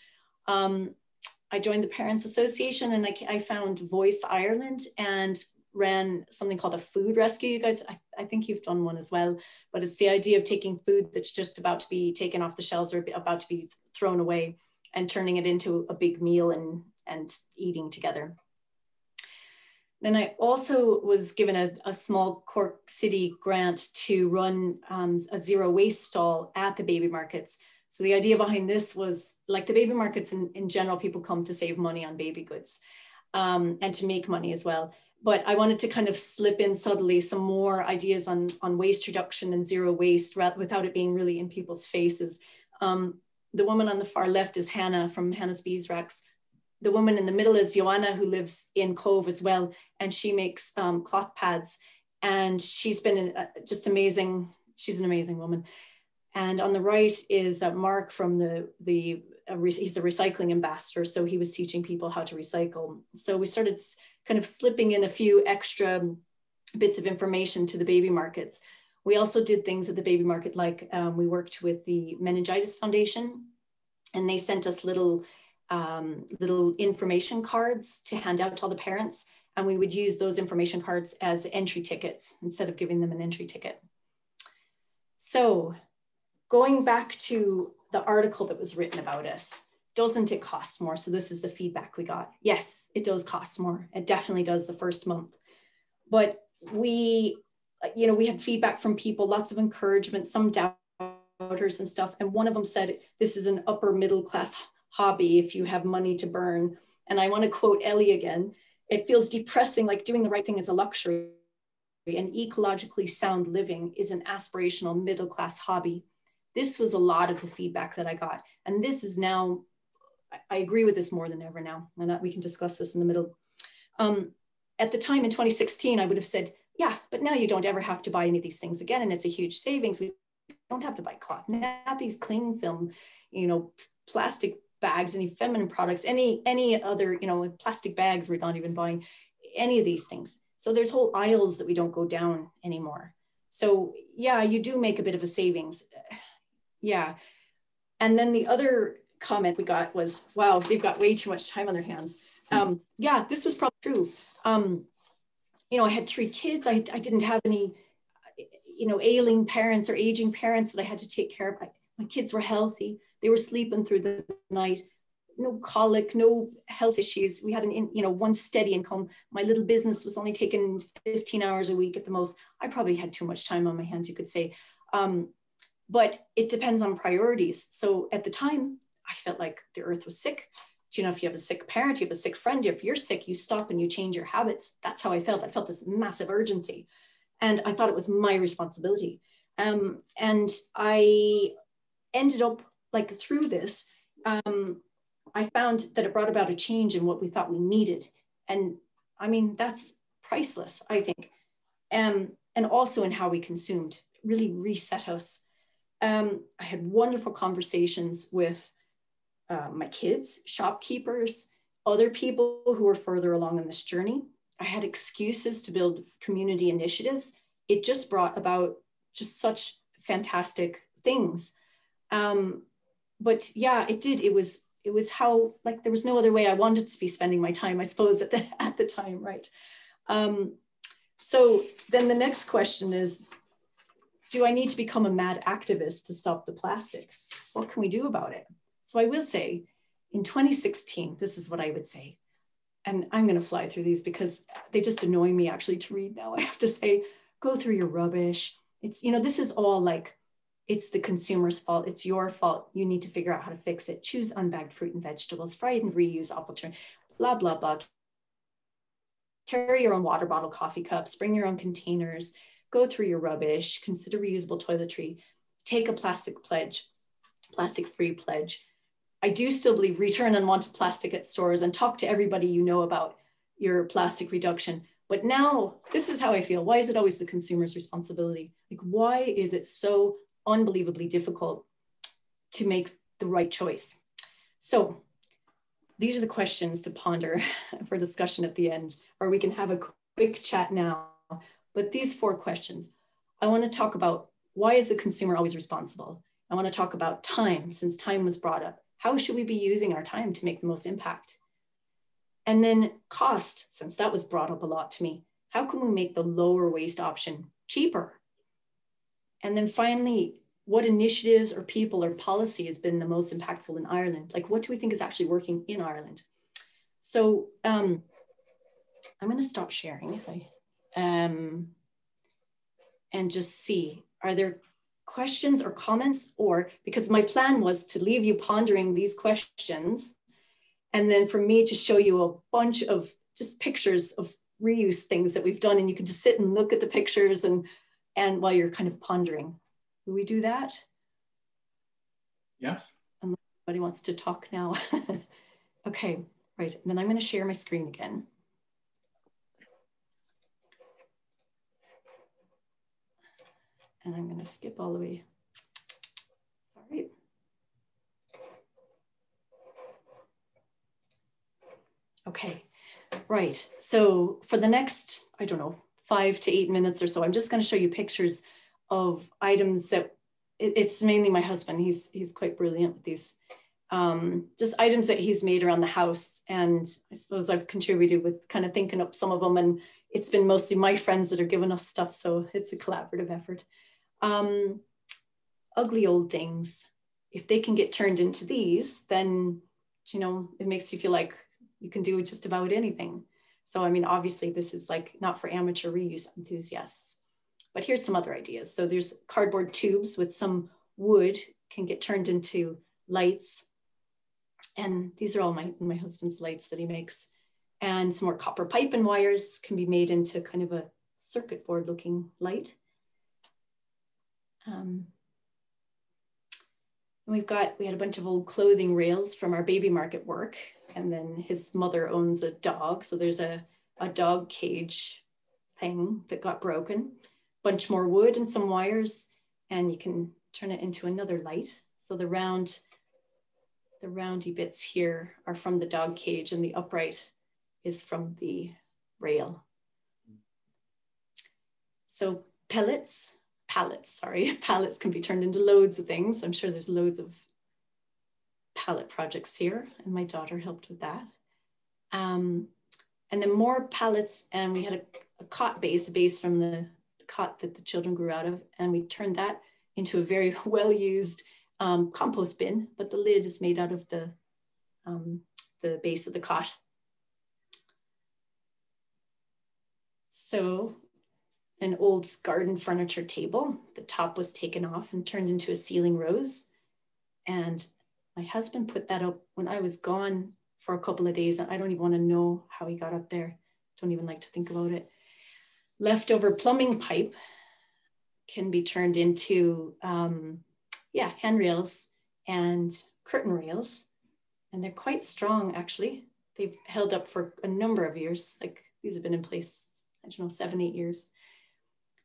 I joined the Parents Association and I found Voice Ireland and ran something called a food rescue. You guys, I think you've done one as well, but it's the idea of taking food that's just about to be taken off the shelves or about to be thrown away and turning it into a big meal and eating together. Then I also was given a small Cork City grant to run a zero waste stall at the baby markets. So the idea behind this was, like the baby markets in general, people come to save money on baby goods and to make money as well. But I wanted to kind of slip in subtly some more ideas on waste reduction and zero waste without it being really in people's faces. The woman on the far left is Hannah from Hannah's Beeswax. The woman in the middle is Joanna, who lives in Cobh as well, and she makes cloth pads. And she's been just amazing. She's an amazing woman. And on the right is Mark from he's a recycling ambassador. So he was teaching people how to recycle. So we started kind of slipping in a few extra bits of information to the baby markets. We also did things at the baby market, like we worked with the Meningitis Foundation, and they sent us little information cards to hand out to all the parents. And we would use those information cards as entry tickets instead of giving them an entry ticket. So going back to the article that was written about us, doesn't it cost more? So this is the feedback we got. Yes, it does cost more. It definitely does the first month. But we had feedback from people, lots of encouragement, some doubters and stuff. And one of them said, this is an upper middle class hobby if you have money to burn. And I want to quote Ellie again. It feels depressing, like doing the right thing is a luxury, and ecologically sound living is an aspirational middle class hobby. This was a lot of the feedback that I got. And this is now, I agree with this more than ever now. And we can discuss this in the middle. At the time in 2016, I would have said, yeah, but now you don't ever have to buy any of these things again. And it's a huge savings. We don't have to buy cloth nappies, cling film, plastic bags, any feminine products, any other, plastic bags, we're not even buying any of these things. So there's whole aisles that we don't go down anymore. So yeah, you do make a bit of a savings. Yeah. And then the other comment we got was, wow, they've got way too much time on their hands. Yeah, this was probably true. I had 3 kids. I didn't have any, ailing parents or aging parents that I had to take care of. My kids were healthy. They were sleeping through the night. No colic, no health issues. We had one steady income. My little business was only taking 15 hours a week at the most. I probably had too much time on my hands, you could say. But it depends on priorities. So at the time, I felt like the earth was sick. If you have a sick parent, you have a sick friend, if you're sick, you stop and you change your habits. That's how I felt. I felt this massive urgency. And I thought it was my responsibility. And I ended up, through this, I found that it brought about a change in what we thought we needed. And I mean, that's priceless, I think. And also in how we consumed, it really reset us. I had wonderful conversations with my kids, shopkeepers, other people who were further along in this journey. I had excuses to build community initiatives. It just brought about just such fantastic things. But yeah, it did. It was how, there was no other way I wanted to be spending my time, I suppose, at the time, right? So then the next question is, do I need to become a mad activist to stop the plastic? What can we do about it? So I will say, in 2016, this is what I would say. And I'm going to fly through these because they just annoy me actually to read now. I have to say, go through your rubbish. It's, you know, this is all like, it's the consumer's fault. It's your fault. You need to figure out how to fix it. Choose unbagged fruit and vegetables, fry and reuse opportunity, blah, blah, blah. Carry your own water bottle, coffee cups, bring your own containers, go through your rubbish, consider reusable toiletry, take a plastic pledge, plastic-free pledge. I do still believe return unwanted plastic at stores and talk to everybody you know about your plastic reduction. But now, this is how I feel. Why is it always the consumer's responsibility? Like, why is it so unbelievably difficult to make the right choice? So these are the questions to ponder for discussion at the end, or we can have a quick chat now. But these 4 questions, I want to talk about, why is the consumer always responsible? I want to talk about time, since time was brought up. How should we be using our time to make the most impact? And then cost, since that was brought up a lot to me. How can we make the lower waste option cheaper? And then finally, what initiatives or people or policy has been the most impactful in Ireland? Like, what do we think is actually working in Ireland? So I'm going to stop sharing if I, and just see, are there questions or comments? Or, because my plan was to leave you pondering these questions, and then for me to show you a bunch of just pictures of reuse things that we've done, and you can just sit and look at the pictures and while you're kind of pondering. Will we do that? Yes. Unless anybody wants to talk now. Okay, right. And then I'm going to share my screen again. And I'm going to skip all the way. Sorry. Okay, right. So for the next, I don't know, 5 to 8 minutes or so, I'm just going to show you pictures of items that, it's mainly my husband. He's quite brilliant with these. Just items that he's made around the house. And I suppose I've contributed with kind of thinking up some of them, and it's been mostly my friends that are giving us stuff. So it's a collaborative effort. Ugly old things, if they can get turned into these, then, you know, it makes you feel like you can do just about anything. So, I mean, obviously this is like not for amateur reuse enthusiasts, but here's some other ideas. So there's cardboard tubes with some wood can get turned into lights. And these are all my husband's lights that he makes. And some more copper pipe and wires can be made into kind of a circuit board looking light. We had a bunch of old clothing rails from our baby market work. And then his mother owns a dog. So there's a dog cage thing that got broken. Bunch more wood and some wires, and you can turn it into another light. So the roundy bits here are from the dog cage, and the upright is from the rail. So pallets can be turned into loads of things. I'm sure there's loads of pallet projects here, and my daughter helped with that. And then more pallets, and we had a cot base, from the cot that the children grew out of, and we turned that into a very well-used compost bin, but the lid is made out of the base of the cot. So an old garden furniture table, the top was taken off and turned into a ceiling rose. And my husband put that up when I was gone for a couple of days. And I don't even want to know how he got up there. Don't even like to think about it. Leftover plumbing pipe can be turned into, handrails and curtain rails. And they're quite strong, actually. They've held up for a number of years. Like, these have been in place, I don't know, 7, 8 years.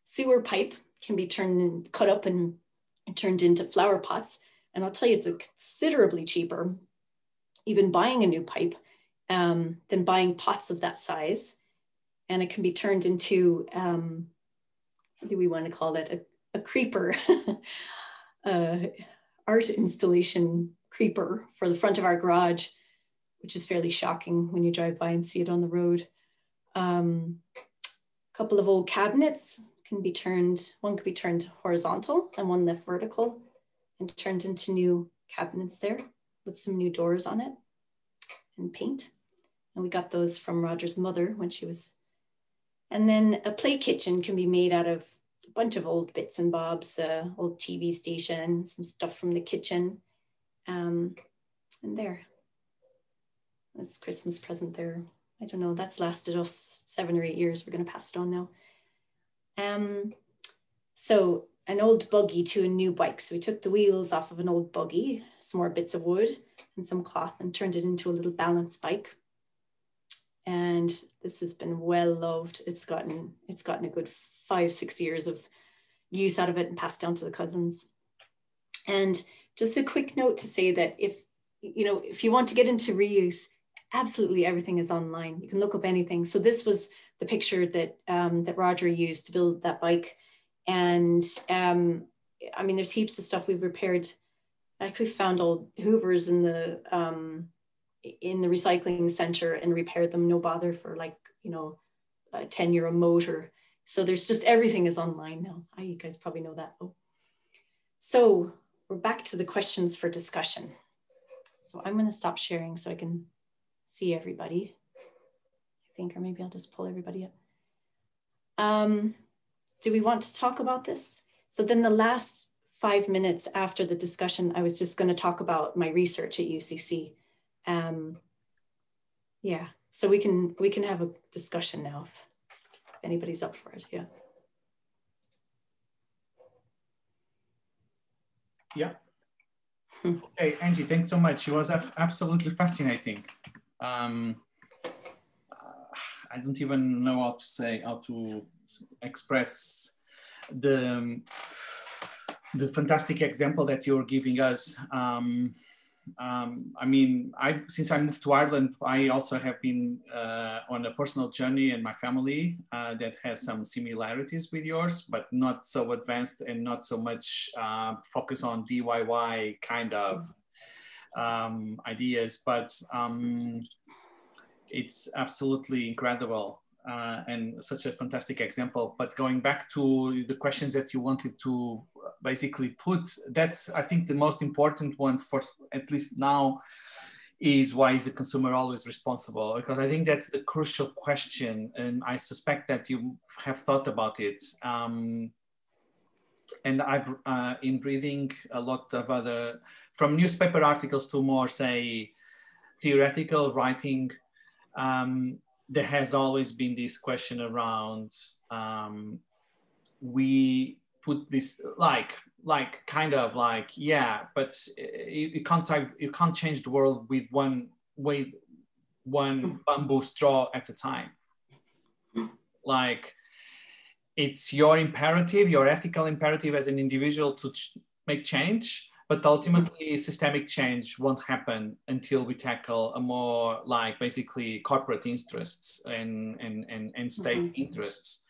Sewer pipe can be cut up and turned into flower pots. And I'll tell you, it's considerably cheaper, even buying a new pipe, than buying pots of that size. And it can be turned into, what do we want to call it? A creeper, art installation creeper for the front of our garage, which is fairly shocking when you drive by and see it on the road. A couple of old cabinets can be turned, one could be turned horizontal and one left vertical and turned into new cabinets there with some new doors on it and paint. And we got those from Roger's mother when she was. And then a play kitchen can be made out of a bunch of old bits and bobs, old TV station, some stuff from the kitchen. And there, this Christmas present there. I don't know, that's lasted us 7 or 8 years. We're gonna pass it on now. So an old buggy to a new bike. So we took the wheels off of an old buggy, some more bits of wood and some cloth, and turned it into a little balance bike. And this has been well loved. It's gotten a good 5-6 years of use out of it and passed down to the cousins. And just a quick note to say that if you want to get into reuse, absolutely everything is online. You can look up anything. So this was the picture that that Roger used to build that bike. And I mean, there's heaps of stuff we've repaired. Like we found old Hoovers in the recycling center and repaired them, no bother, for like, a €10 motor. So there's just, everything is online now. You guys probably know that. Oh. So we're back to the questions for discussion. So I'm going to stop sharing so I can see everybody, I think, or maybe I'll just pull everybody up. Do we want to talk about this? So then the last 5 minutes after the discussion, I was just going to talk about my research at UCC. Yeah, so we can have a discussion now if anybody's up for it. Yeah. Yeah. Okay, Angie, thanks so much. It was absolutely fascinating. I don't even know how to say, how to express the fantastic example that you're giving us. I mean, since I moved to Ireland, I also have been on a personal journey in my family that has some similarities with yours, but not so advanced and not so much focus on DIY kind of ideas, but it's absolutely incredible and such a fantastic example. But going back to the questions that you wanted to basically put, that's, I think, the most important one for at least now is, why is the consumer always responsible? Because I think that's the crucial question, and I suspect that you have thought about it. And I've in reading a lot of other, from newspaper articles to more, say, theoretical writing, there has always been this question around, we put this kind of like, yeah, but you can't change the world with one bamboo straw at a time. Like, it's your imperative, your ethical imperative as an individual to make change, but ultimately systemic change won't happen until we tackle a more like basically corporate interests and state interests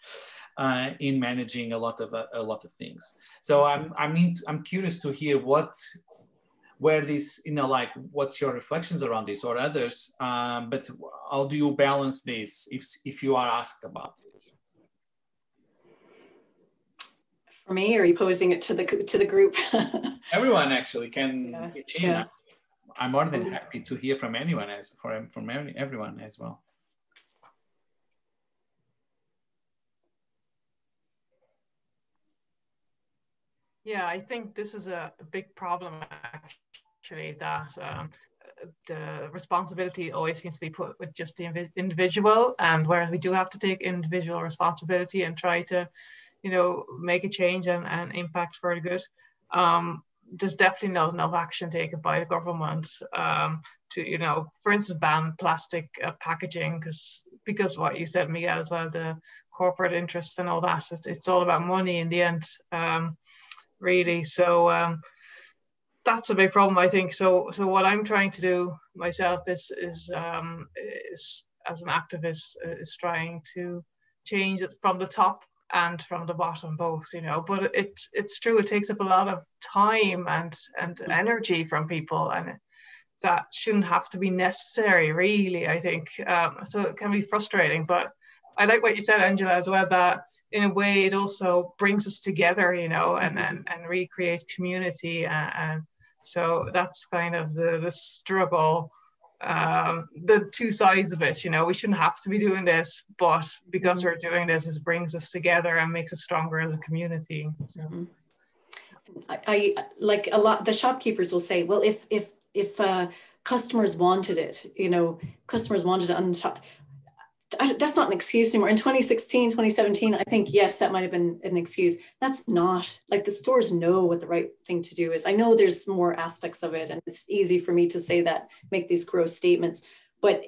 in managing a lot of things. So I'm curious to hear where this, like, what's your reflections around this, or others, but how do you balance this if you are asked about it? For me, or are you posing it to the group? Everyone actually can pitch in. Yeah. I'm more than happy to hear from anyone, from everyone as well. Yeah, I think this is a big problem, actually, that the responsibility always seems to be put with just the individual, and whereas we do have to take individual responsibility and try to, make a change and impact for the good. There's definitely not enough action taken by the government to, for instance, ban plastic packaging, because what you said, Miguel, as well, the corporate interests and all that, it's all about money in the end. Really. So that's a big problem, I think. So what I'm trying to do myself is as an activist, is trying to change it from the top and from the bottom, both, but it's true, it takes up a lot of time and energy from people, and that shouldn't have to be necessary, really, I think. So it can be frustrating, but I like what you said, Angela, as well, that in a way it also brings us together, you know, and recreates community. And so that's kind of the struggle, the two sides of it, you know. We shouldn't have to be doing this, but because we're doing this, it brings us together and makes us stronger as a community. So. I like a lot, the shopkeepers will say, well, if customers wanted it, you know, customers wanted it on the top. That's not an excuse anymore. In 2016, 2017, I think, yes, that might have been an excuse. That's not, like, the stores know what the right thing to do is. I know there's more aspects of it, and it's easy for me to say that, make these gross statements, but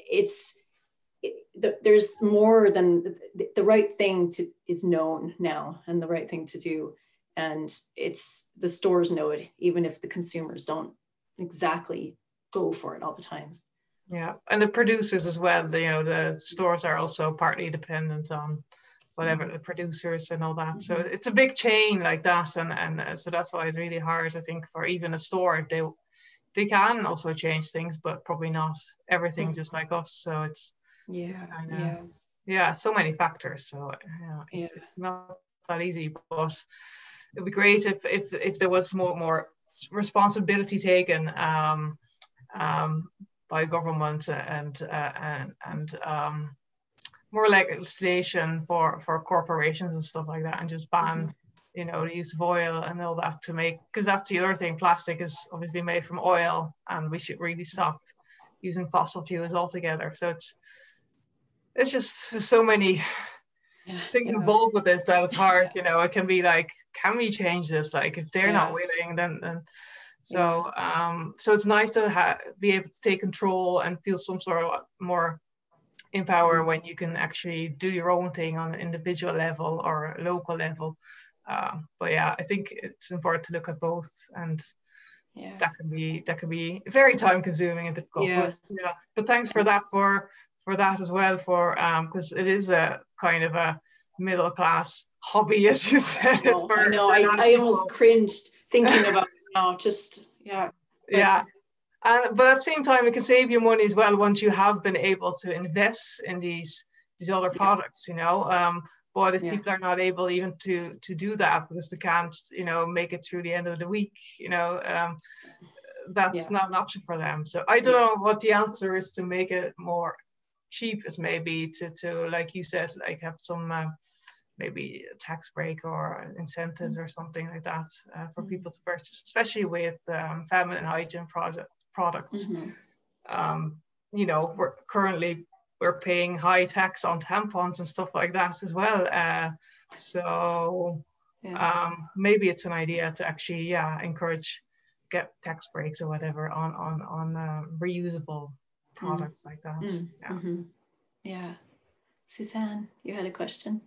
there's more than the right thing is known now, and the right thing to do. And the stores know it, even if the consumers don't exactly go for it all the time. Yeah, and the producers as well, you know, the stores are also partly dependent on whatever the producers and all that. So it's a big chain like that. And so that's why it's really hard, I think, for even a store. They can also change things, but probably not everything just like us. So it's kind of, so many factors. So it's not that easy, but it'd be great if there was more responsibility taken by government and more legislation for corporations and stuff like that, and just ban you know, the use of oil and all that to make, because that's the other thing, plastic is obviously made from oil, and we should really stop using fossil fuels altogether. So it's just so many things involved with this that it's hard, you know. It can be like, can we change this? Like, if they're not willing, then so so it's nice to be able to take control and feel some sort of more empower when you can actually do your own thing on an individual level or a local level. But yeah, I think it's important to look at both, and that can be very time consuming and difficult. But thanks for that as well, for because it is a kind of a middle class hobby, as you said. I know. I almost cringed thinking about it now. Just but at the same time, it can save you money as well once you have been able to invest in these other products, you know. But if people are not able even to do that because they can't, you know, make it through the end of the week, you know, that's not an option for them. So I don't know what the answer is to make it more cheap. Is maybe to like you said, like have some maybe a tax break or incentives or something like that for people to purchase, especially with feminine hygiene products. You know, we're paying high tax on tampons and stuff like that as well. So maybe it's an idea to actually encourage, get tax breaks or whatever on reusable products like that. Suzanne, you had a question?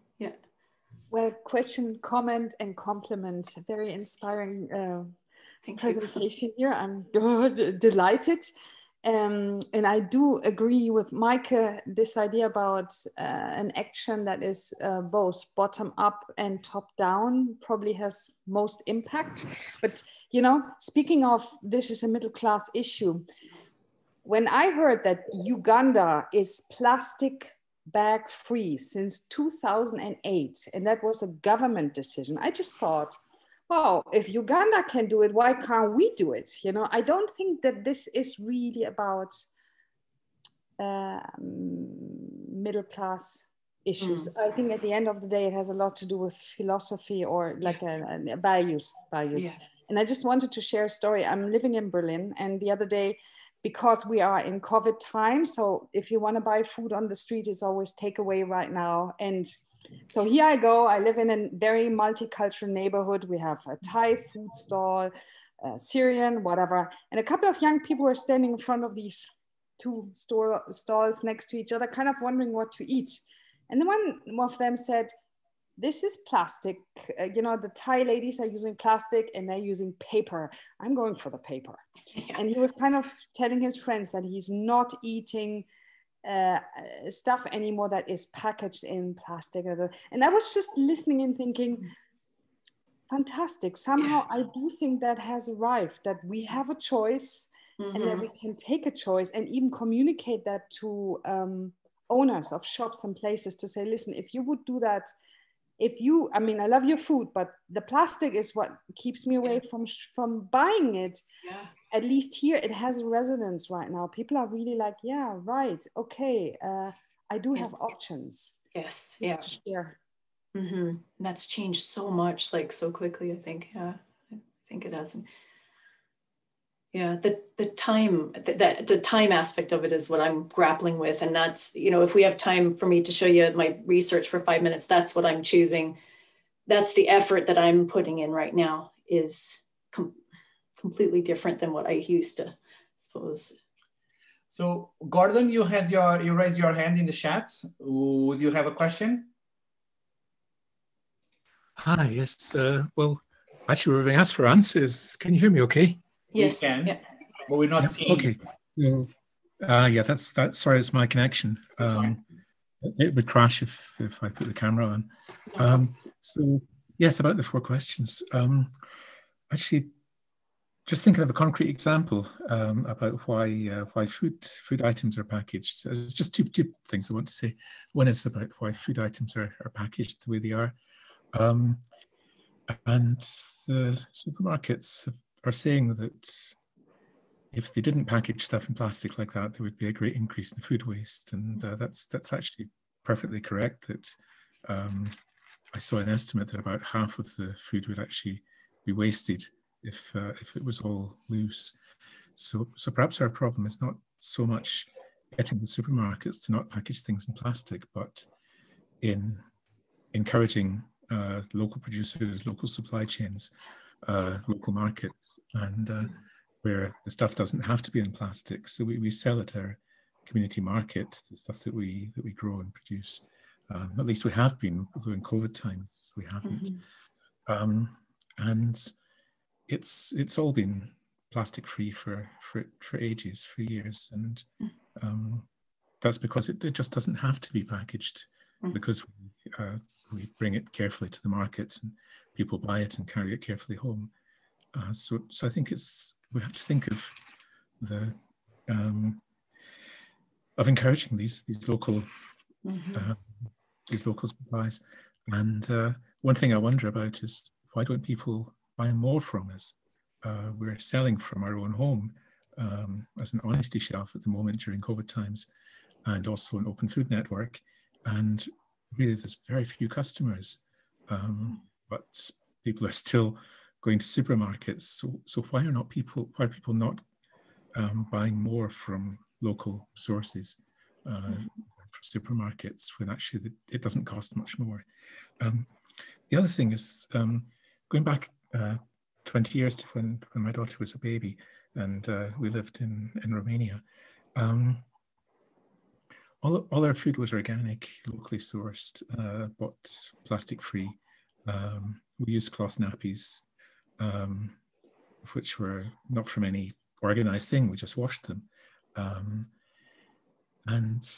Well, question, comment, and compliment. Very inspiring presentation here. I'm delighted. And I do agree with Mike, this idea about an action that is both bottom up and top down probably has most impact. But, you know, speaking of, this is a middle class issue. When I heard that Uganda is plastic bag free since 2008, and that was a government decision, I just thought, wow, if Uganda can do it, why can't we do it? You know, I don't think that this is really about middle class issues. I think at the end of the day, it has a lot to do with philosophy or like values. And I just wanted to share a story. I'm living in Berlin, and the other day, because we are in COVID time, so if you want to buy food on the street, it's always takeaway right now. And so here I go. I live in a very multicultural neighborhood. We have a Thai food stall, Syrian, whatever. And a couple of young people were standing in front of these two stalls next to each other, kind of wondering what to eat. And then one of them said, this is plastic. You know, the Thai ladies are using plastic and they're using paper. I'm going for the paper. And he was kind of telling his friends that he's not eating stuff anymore that is packaged in plastic. And I was just listening and thinking, fantastic. Somehow I do think that has arrived, that we have a choice and that we can take a choice and even communicate that to owners of shops and places to say, listen, if you would do that, I mean, I love your food, but the plastic is what keeps me away from buying it. Yeah. At least here it has a resonance right now. People are really like, yeah, right, okay, I do have options. Yes, just to share. Mm-hmm. That's changed so much, like so quickly, I think. Yeah, I think it has. Yeah, the time aspect of it is what I'm grappling with. And that's, you know, if we have time for me to show you my research for 5 minutes, that's what I'm choosing. That's the effort that I'm putting in right now, is completely different than what I used to, suppose. So Gordon, you raised your hand in the chat. Would you have a question? Hi, yes. Well, actually, we're being asked for answers. Can you hear me okay? Yes. We can, yeah. but we're not seeing. Okay. So, yeah, that's sorry, it's my connection. It would crash if I put the camera on. So, yes, about the 4 questions. Actually, just thinking of a concrete example about why food items are packaged. So there's just two things I want to say. One is about why food items are packaged the way they are. And the supermarkets are saying that if they didn't package stuff in plastic like that, there would be a great increase in food waste. And that's actually perfectly correct. That I saw an estimate that about half of the food would actually be wasted if it was all loose. So perhaps our problem is not so much getting the supermarkets to not package things in plastic, but in encouraging local producers, local supply chains, local markets, and where the stuff doesn't have to be in plastic. So we sell at our community market the stuff that we grow and produce. At least we have been, although in COVID times we haven't. And it's all been plastic free for ages, for years, and that's because it just doesn't have to be packaged, because we bring it carefully to the market and people buy it and carry it carefully home. So I think we have to think of of encouraging these local supplies. And one thing I wonder about is, why don't people buy more from us? We're selling from our own home as an honesty shelf at the moment during COVID times, and also an open food network. And really, there's very few customers, but people are still going to supermarkets. So why are people not buying more from local sources, from supermarkets, when actually it doesn't cost much more? The other thing is, going back 20 years to when my daughter was a baby, and we lived in Romania. All our food was organic, locally sourced, but plastic free. We used cloth nappies, which were not from any organized thing, we just washed them. And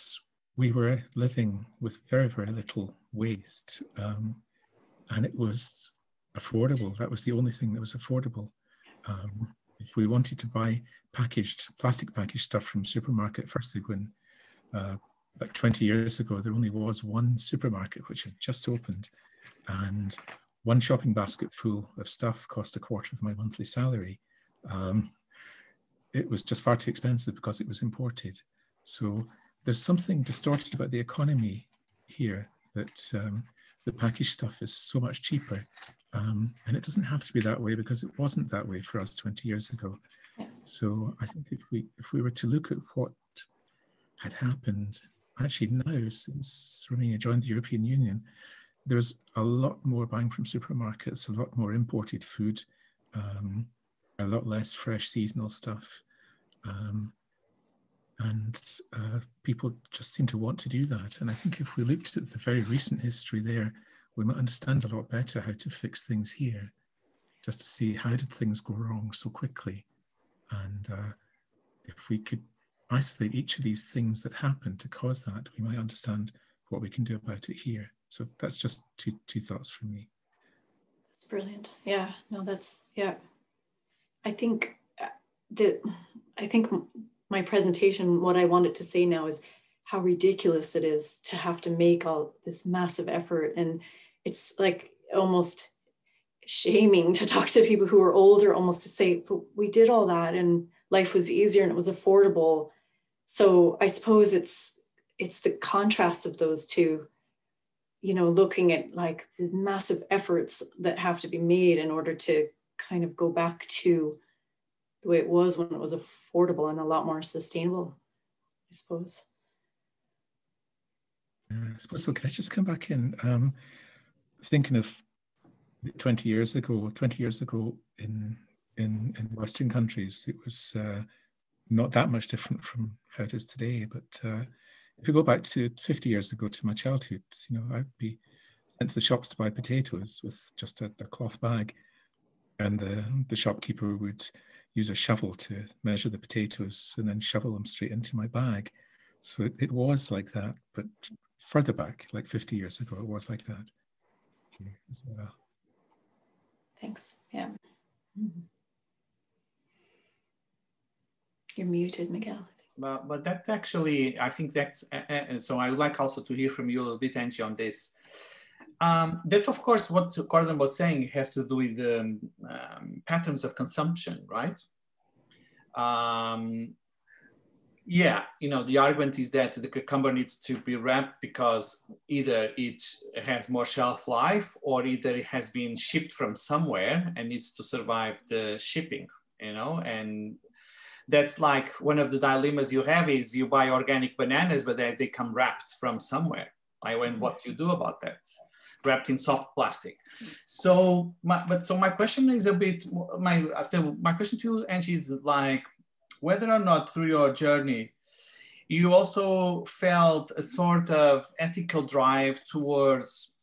we were living with very, very little waste. And it was affordable. That was the only thing that was affordable. If we wanted to buy plastic packaged stuff from supermarket, firstly, when like 20 years ago, there only was one supermarket which had just opened, and one shopping basket full of stuff cost a quarter of my monthly salary. It was just far too expensive because it was imported. So there's something distorted about the economy here, that the packaged stuff is so much cheaper. And it doesn't have to be that way, because it wasn't that way for us 20 years ago. So I think if we were to look at what had happened, actually now, since Romania joined the European Union, there's a lot more buying from supermarkets, a lot more imported food, a lot less fresh seasonal stuff. And people just seem to want to do that. And I think if we looked at the very recent history there, we might understand a lot better how to fix things here, just to see how did things go wrong so quickly. And if we could isolate each of these things that happened to cause that, we might understand what we can do about it here. So that's just two thoughts from me. That's brilliant. Yeah, no, that's, yeah. I think my presentation, what I wanted to say now is, how ridiculous it is to have to make all this massive effort. And it's like almost shaming to talk to people who are older, almost to say, but we did all that and life was easier and it was affordable. So I suppose it's the contrast of those two, you know, looking at like the massive efforts that have to be made in order to kind of go back to the way it was when it was affordable and a lot more sustainable, I suppose. I suppose so. Can I just come back in? Thinking of 20 years ago in Western countries, it was not that much different from how it is today. But if you go back to 50 years ago to my childhood, you know, I'd be sent to the shops to buy potatoes with just a cloth bag, and the shopkeeper would use a shovel to measure the potatoes and then shovel them straight into my bag. So it was like that, but further back, like 50 years ago, it was like that here as well. Thanks. Yeah. Mm-hmm. You're muted, Miguel. But that's actually, I think that's, so I would like also to hear from you a little bit, Angie, on this. That, of course, what Gordon was saying has to do with the patterns of consumption, right? Yeah, you know, the argument is that the cucumber needs to be wrapped because either it has more shelf life or either it has been shipped from somewhere and needs to survive the shipping, you know, and that's like one of the dilemmas you have is you buy organic bananas, but they come wrapped from somewhere. What do you do about that? Wrapped in soft plastic. So my question is a bit, my question to you, Angie, is like, whether or not through your journey, you also felt a sort of ethical drive towards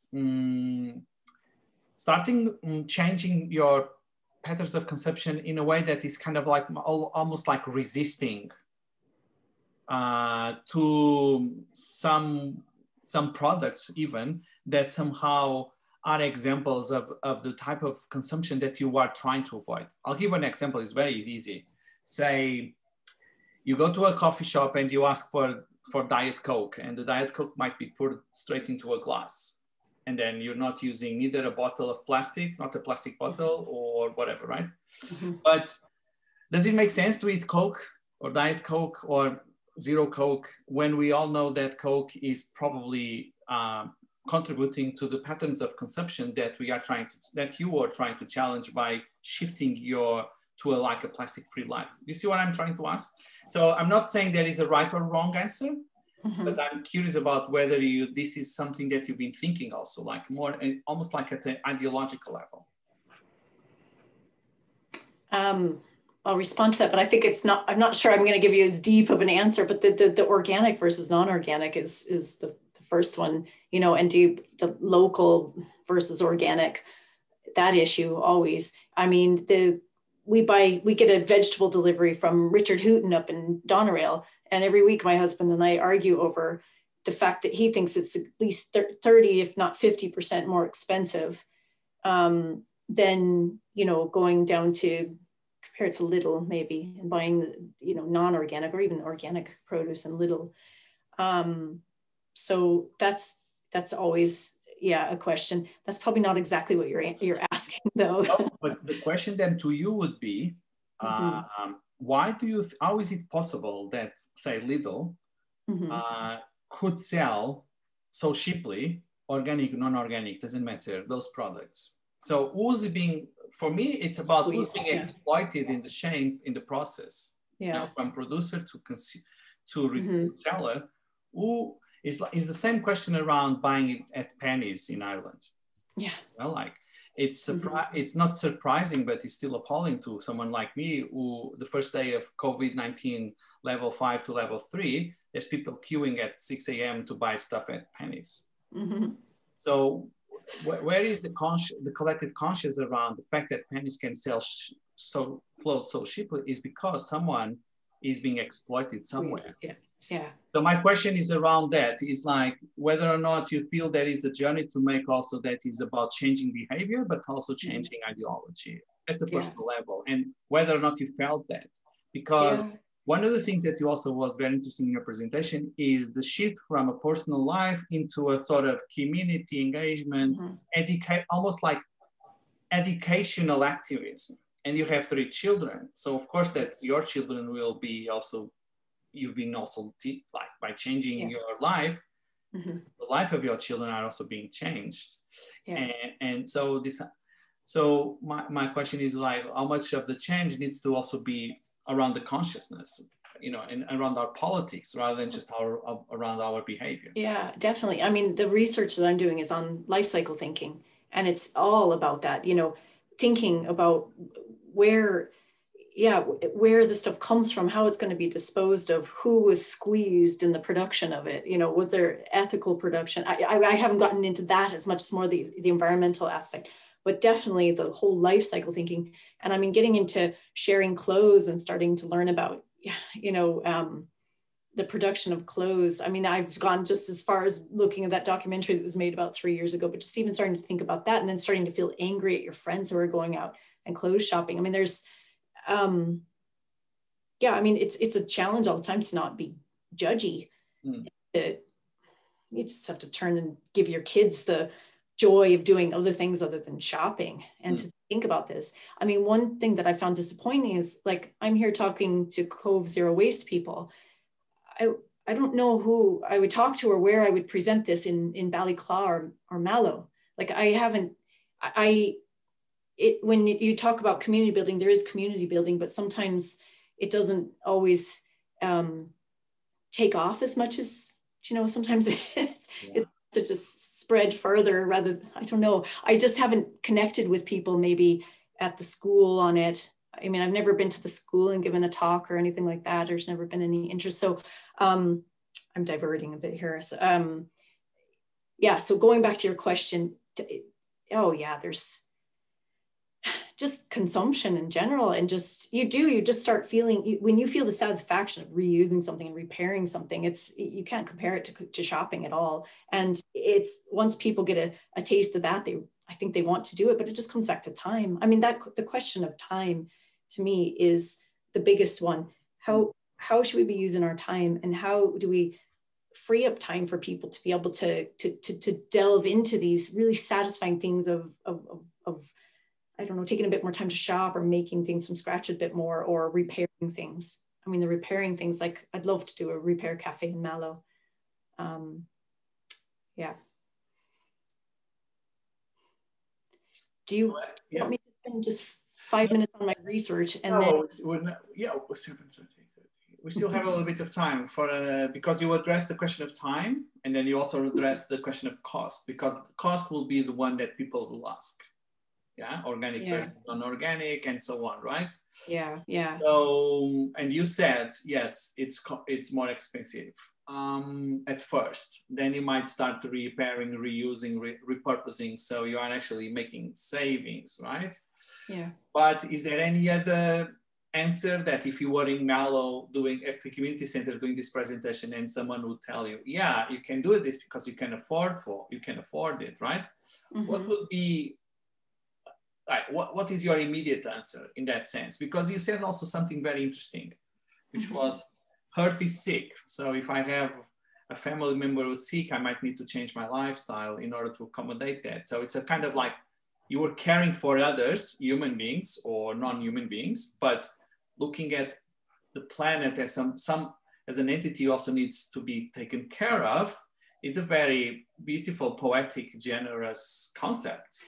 changing your patterns of consumption in a way that is kind of like almost like resisting to some products even that somehow are examples of the type of consumption that you are trying to avoid. I'll give an example, it's very easy. Say you go to a coffee shop and you ask for Diet Coke, and the Diet Coke might be poured straight into a glass. And then you're not using neither a bottle of plastic, not a plastic bottle or whatever, right? Mm-hmm. But does it make sense to eat Coke or Diet Coke or Zero Coke when we all know that Coke is probably contributing to the patterns of consumption that you are trying to challenge by shifting to a plastic-free life? You see what I'm trying to ask? So I'm not saying there is a right or wrong answer, mm-hmm. but I'm curious about whether this is something that you've been thinking also, like more, almost like at an ideological level. I'll respond to that, but I think I'm not sure I'm going to give you as deep of an answer, but the organic versus non-organic is the first one, you know, and the local versus organic, that issue always. I mean, we get a vegetable delivery from Richard Hooton up in Doneraile, and every week my husband and I argue over the fact that he thinks it's at least 30, if not 50% more expensive than, you know, going down to, compared to Lidl maybe, and buying the, you know, non-organic or even organic produce in Lidl. So that's always, yeah, a question. That's probably not exactly what you're asking though. No, but the question then to you would be, how is it possible that, say, Lidl could sell so cheaply, organic, non-organic, doesn't matter, those products? So who's being, for me, it's about who's being exploited in the chain, in the process, you know, from producer to seller, who is the same question around buying at pennies in Ireland. Yeah. Well, like it's not surprising, but it's still appalling to someone like me who the first day of COVID-19 level 5 to level 3, there's people queuing at 6 a.m. to buy stuff at pennies. Mm-hmm. So where is the collective conscience around the fact that pennies can sell clothes so cheaply is because someone is being exploited somewhere. Yeah. Yeah. So my question is around that, is like whether or not you feel there is a journey to make also that is about changing behavior, but also changing ideology at the personal level, and whether or not you felt that, because one of the things that you also was very interesting in your presentation is the shift from a personal life into a sort of community engagement, almost like educational activism. And you have 3 children. So of course that your children will be also, you've been also like by changing your life, the life of your children are also being changed. And so this, so my question is like, how much of the change needs to also be around the consciousness, you know, and around our politics rather than just around our behavior? Yeah, definitely. I mean, the research that I'm doing is on life cycle thinking, and it's all about that, you know, thinking about where the stuff comes from, how it's going to be disposed of, who was squeezed in the production of it, you know, was there ethical production? I haven't gotten into that as much, as more the environmental aspect, but definitely the whole life cycle thinking. And I mean, getting into sharing clothes and starting to learn about, you know, the production of clothes. I mean, I've gone just as far as looking at that documentary that was made about 3 years ago, but just even starting to think about that, and then starting to feel angry at your friends who are going out and clothes shopping. I mean, there's, yeah, I mean, it's a challenge all the time to not be judgy. You just have to turn and give your kids the joy of doing other things other than shopping, and to think about this. I mean, one thing that I found disappointing is, like, I'm here talking to Cobh Zero Waste people. I don't know who I would talk to or where I would present this in Ballyclaw or Mallow. Like, I haven't, when you talk about community building, there is community building, but sometimes it doesn't always take off as much as, you know, sometimes it's to just spread further rather, I don't know. I just haven't connected with people maybe at the school on it. I mean, I've never been to the school and given a talk or anything like that. There's never been any interest. So I'm diverting a bit here. So, yeah, so going back to your question, oh yeah, there's just consumption in general, and just you just start feeling, when you feel the satisfaction of reusing something and repairing something, you can't compare it to shopping at all. And it's, once people get a taste of that, I think they want to do it, but it just comes back to time. I mean, the question of time to me is the biggest one. How should we be using our time, and how do we free up time for people to be able to delve into these really satisfying things of I don't know, taking a bit more time to shop, or making things from scratch a bit more, or repairing things. I mean, the repairing things, like, I'd love to do a repair cafe in Mallow. Yeah. Do you want me to spend just 5 minutes on my research and then? We still have a little bit of time for because you addressed the question of time, and then you also addressed the question of cost, because cost will be the one that people will ask. Yeah, organic versus non-organic, and so on, right? Yeah. So, and you said, yes, it's more expensive at first. Then you might start repairing, reusing, repurposing. So you are actually making savings, right? Yeah. But is there any other answer that if you were in Mallow at the community center doing this presentation, and someone would tell you, yeah, you can do this because you can afford it, right? What would be, what is your immediate answer in that sense? Because you said also something very interesting, which was, Earth is sick. So if I have a family member who's sick, I might need to change my lifestyle in order to accommodate that. So it's a kind of like, you were caring for others, human beings or non-human beings, but looking at the planet as as an entity also needs to be taken care of, is a very beautiful, poetic, generous concept.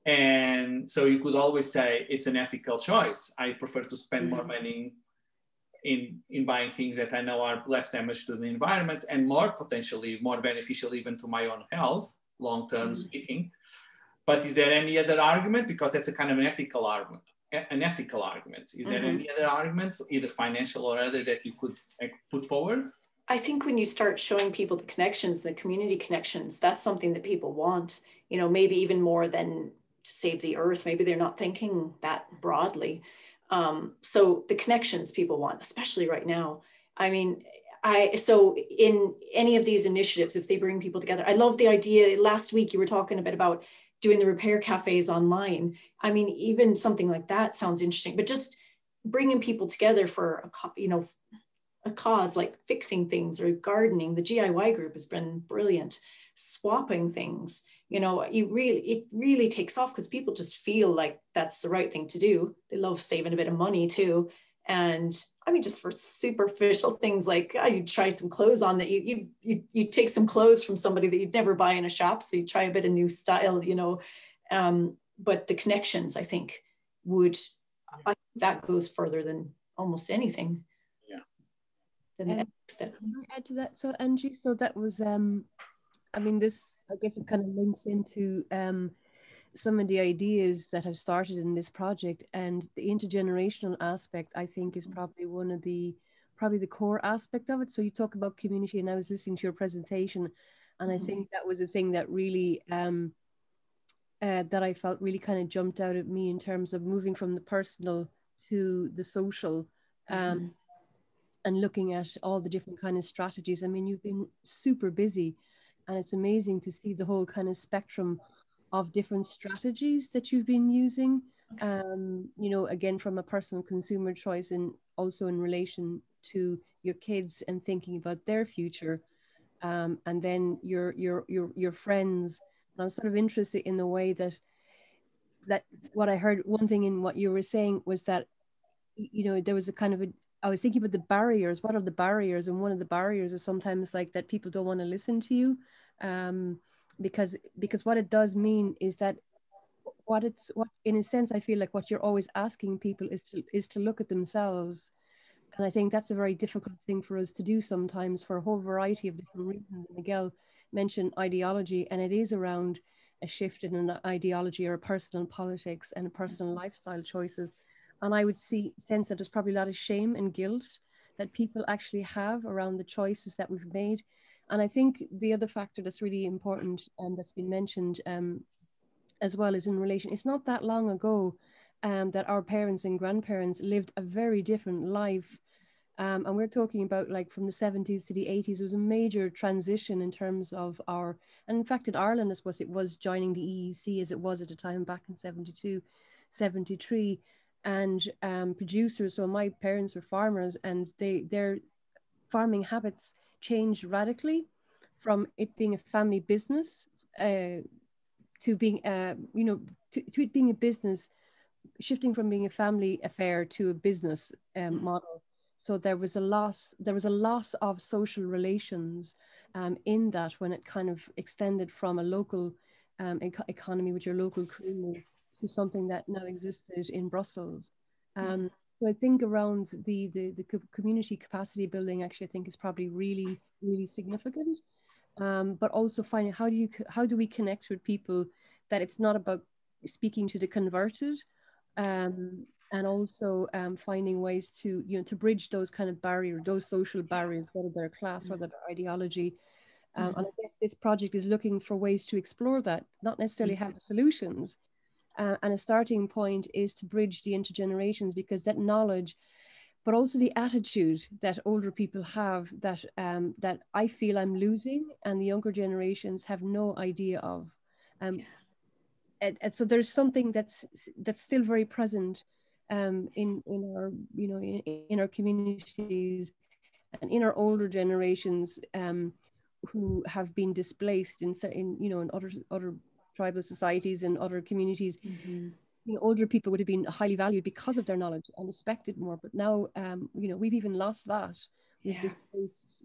And so you could always say it's an ethical choice. I prefer to spend more money in buying things that I know are less damage to the environment, and more potentially more beneficial even to my own health, long-term speaking. But is there any other argument? Because that's a kind of an ethical argument. Is there any other arguments, either financial or other, that you could put forward? I think when you start showing people the connections, the community connections, that's something that people want, you know, maybe even more than to save the earth. Maybe they're not thinking that broadly. So the connections people want, especially right now. I mean, so in any of these initiatives, if they bring people together, I love the idea. Last week you were talking a bit about doing the repair cafes online. I mean, even something like that sounds interesting, but just bringing people together for a cause like fixing things or gardening. The GIY group has been brilliant. Swapping things, it really takes off because people just feel like that's the right thing to do. They love saving a bit of money too. And I mean, just for superficial things like you try some clothes on that you take some clothes from somebody that you'd never buy in a shop. So you try a bit of new style, but the connections, I think that goes further than almost anything. Yeah. The next step. Can I add to that? So Angie, so that was, I mean, this, I guess it kind of links into some of the ideas that have started in this project, and the intergenerational aspect, I think, is probably one of the core aspect of it. So you talk about community, and I was listening to your presentation, and I think that was a thing that really, that I felt really kind of jumped out at me in terms of moving from the personal to the social, and looking at all the different kind of strategies. I mean, you've been super busy, and it's amazing to see the whole kind of spectrum of different strategies that you've been using, again, from a personal consumer choice and also in relation to your kids and thinking about their future, and then your friends. And I was sort of interested in the way that what I heard, one thing in what you were saying was that, there was a kind of I was thinking about the barriers. What are the barriers? And one of the barriers is sometimes like that people don't want to listen to you, because what it does mean is that what in a sense I feel like what you're always asking people is to look at themselves, and I think that's a very difficult thing for us to do sometimes for a whole variety of different reasons. Miguel mentioned ideology, and it is around a shift in an ideology or a personal politics and a personal lifestyle choices. And I would sense that there's probably a lot of shame and guilt that people actually have around the choices that we've made. And I think the other factor that's really important and that's been mentioned as well is in relation, it's not that long ago that our parents and grandparents lived a very different life. And we're talking about like from the 70s to the 80s, there was a major transition in terms of and in fact in Ireland, I suppose it was joining the EEC as it was at the time back in 72, 73. And producers, so my parents were farmers, and their farming habits changed radically from it being a family business to being, to it being a business, shifting from being a family affair to a business model. So there was a loss of social relations in that when it kind of extended from a local economy with your local creamery to something that now existed in Brussels. So I think around the community capacity building, actually, I think is probably really, really significant. But also finding how do we connect with people that it's not about speaking to the converted, and also finding ways to to bridge those kind of barriers, those social barriers, whether they're class, whether they're ideology. And I guess this project is looking for ways to explore that, not necessarily have the solutions. And a starting point is to bridge the intergenerations, because that knowledge, but also the attitude that older people have that that I feel I'm losing, and the younger generations have no idea of. And so there's something that's still very present in our in our communities and in our older generations who have been displaced in other tribal societies and other communities. Older people would have been highly valued because of their knowledge and respected more. But now, we've even lost that. We've displaced,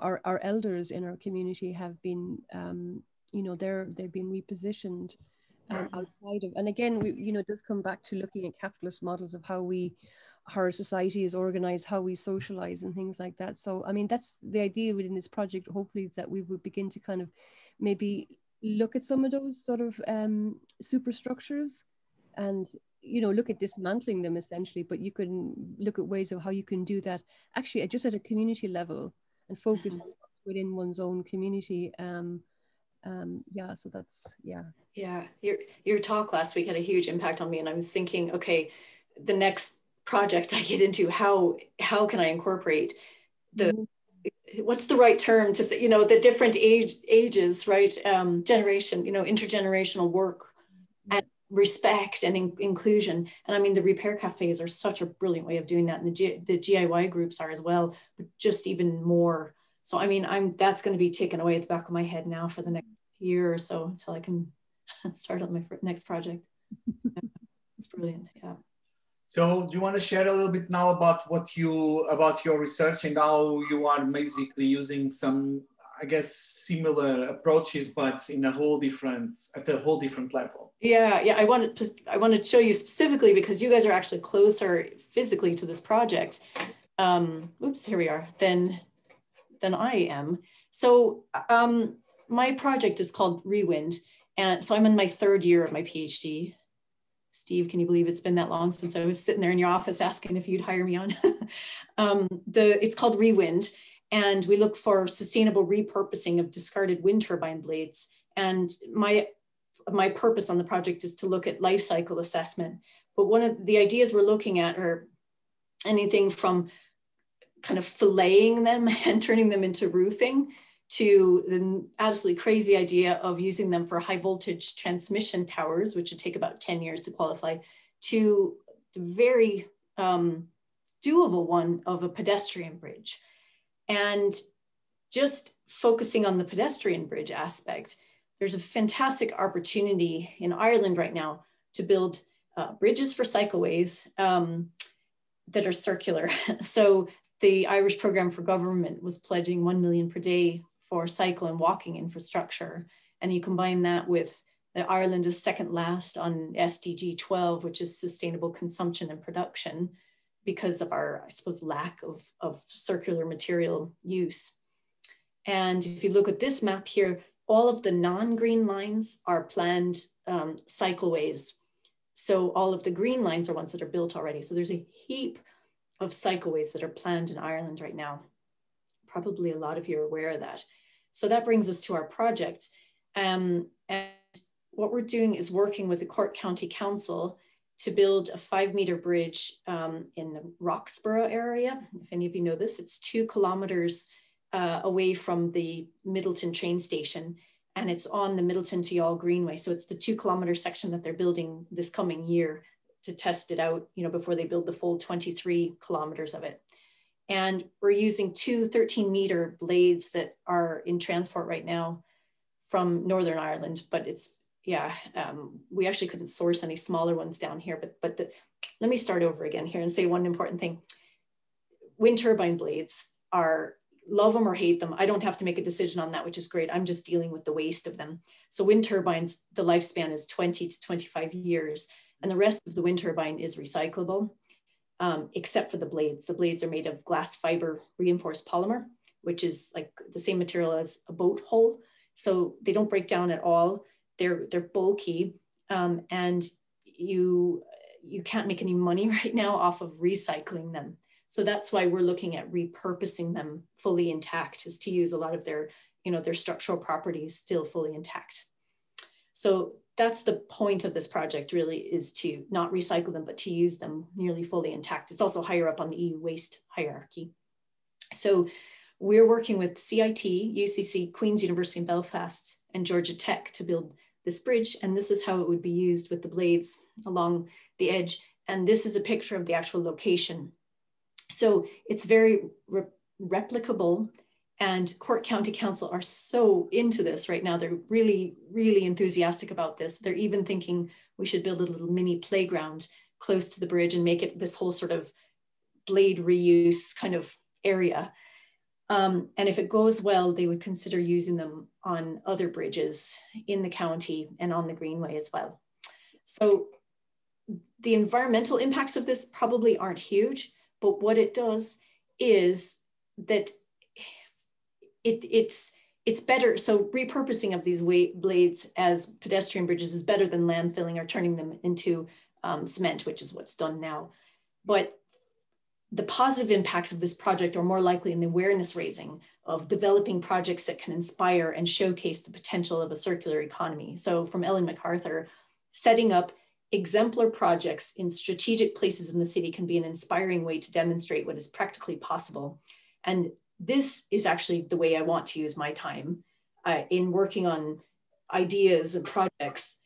our elders in our community have been, they've been repositioned outside of. And again, it does come back to looking at capitalist models of how our society is organized, how we socialize and things like that. So, I mean, that's the idea within this project, hopefully, that we would begin to kind of maybe look at some of those sort of superstructures and, look at dismantling them essentially, but you can look at ways of how you can do that actually just at a community level and focus on what's within one's own community. So that's, your talk last week had a huge impact on me, and I was thinking, okay, the next project I get into, how can I incorporate what's the right term to say, the different ages, right? Generation, intergenerational work, and respect and inclusion. And I mean, the repair cafes are such a brilliant way of doing that. And the GIY groups are as well, but just even more. So, I mean, that's going to be taken away at the back of my head now for the next year or so until I can start on my next project. It's brilliant, yeah. So do you want to share a little bit now about about your research and how you are basically using some, I guess, similar approaches, but in at a whole different level? Yeah. I wanted to show you specifically because you guys are actually closer physically to this project. Oops, here we are. Than I am. So my project is called Rewind, and so I'm in my 3rd year of my PhD. Steve, can you believe it's been that long since I was sitting there in your office asking if you'd hire me on? It's called Rewind, and we look for sustainable repurposing of discarded wind turbine blades. And my purpose on the project is to look at life cycle assessment. But one of the ideas we're looking at are anything from kind of filleting them and turning them into roofing to the absolutely crazy idea of using them for high voltage transmission towers, which would take about 10 years to qualify, to the very doable one of a pedestrian bridge. And just focusing on the pedestrian bridge aspect, there's a fantastic opportunity in Ireland right now to build bridges for cycleways that are circular. So the Irish Programme for Government was pledging 1 million per day for cycle and walking infrastructure. And you combine that with Ireland is second last on SDG 12, which is sustainable consumption and production, because of our, I suppose, lack of circular material use. And if you look at this map here, all of the non-green lines are planned cycleways. So all of the green lines are ones that are built already. So there's a heap of cycleways that are planned in Ireland right now. Probably a lot of you are aware of that. So that brings us to our project. And what we're doing is working with the Cork County Council to build a 5-meter bridge in the Roxborough area. If any of you know this, it's 2 kilometers away from the Middleton train station, and it's on the Middleton to Youghal Greenway. So it's the 2-kilometer section that they're building this coming year to test it out, before they build the full 23 kilometers of it. And we're using 2 13-meter blades that are in transport right now from Northern Ireland, but it's, we actually couldn't source any smaller ones down here, but let me start over again here and say one important thing. Wind turbine blades are, love them or hate them. I don't have to make a decision on that, which is great. I'm just dealing with the waste of them. So wind turbines, the lifespan is 20 to 25 years, and the rest of the wind turbine is recyclable. Except for the blades. The blades are made of glass fiber reinforced polymer, which is like the same material as a boat hull. So they don't break down at all. They're bulky, and you can't make any money right now off of recycling them. So that's why we're looking at repurposing them fully intact, is to use a lot of their, their structural properties still fully intact. So that's the point of this project, really, is to not recycle them, but to use them nearly fully intact. It's also higher up on the EU waste hierarchy. So we're working with CIT, UCC, Queen's University in Belfast, and Georgia Tech to build this bridge. And this is how it would be used with the blades along the edge. And this is a picture of the actual location. So it's very replicable. And Cork County Council are so into this right now. They're really, really enthusiastic about this. They're even thinking we should build a little mini playground close to the bridge and make it this whole sort of blade reuse kind of area. And if it goes well, they would consider using them on other bridges in the county and on the Greenway as well. So the environmental impacts of this probably aren't huge, but what it does is that it's better. So repurposing of these blades as pedestrian bridges is better than landfilling or turning them into cement, which is what's done now. But the positive impacts of this project are more likely in the awareness raising of developing projects that can inspire and showcase the potential of a circular economy. So from Ellen MacArthur, setting up exemplar projects in strategic places in the city can be an inspiring way to demonstrate what is practically possible. And this is actually the way I want to use my time in working on ideas and projects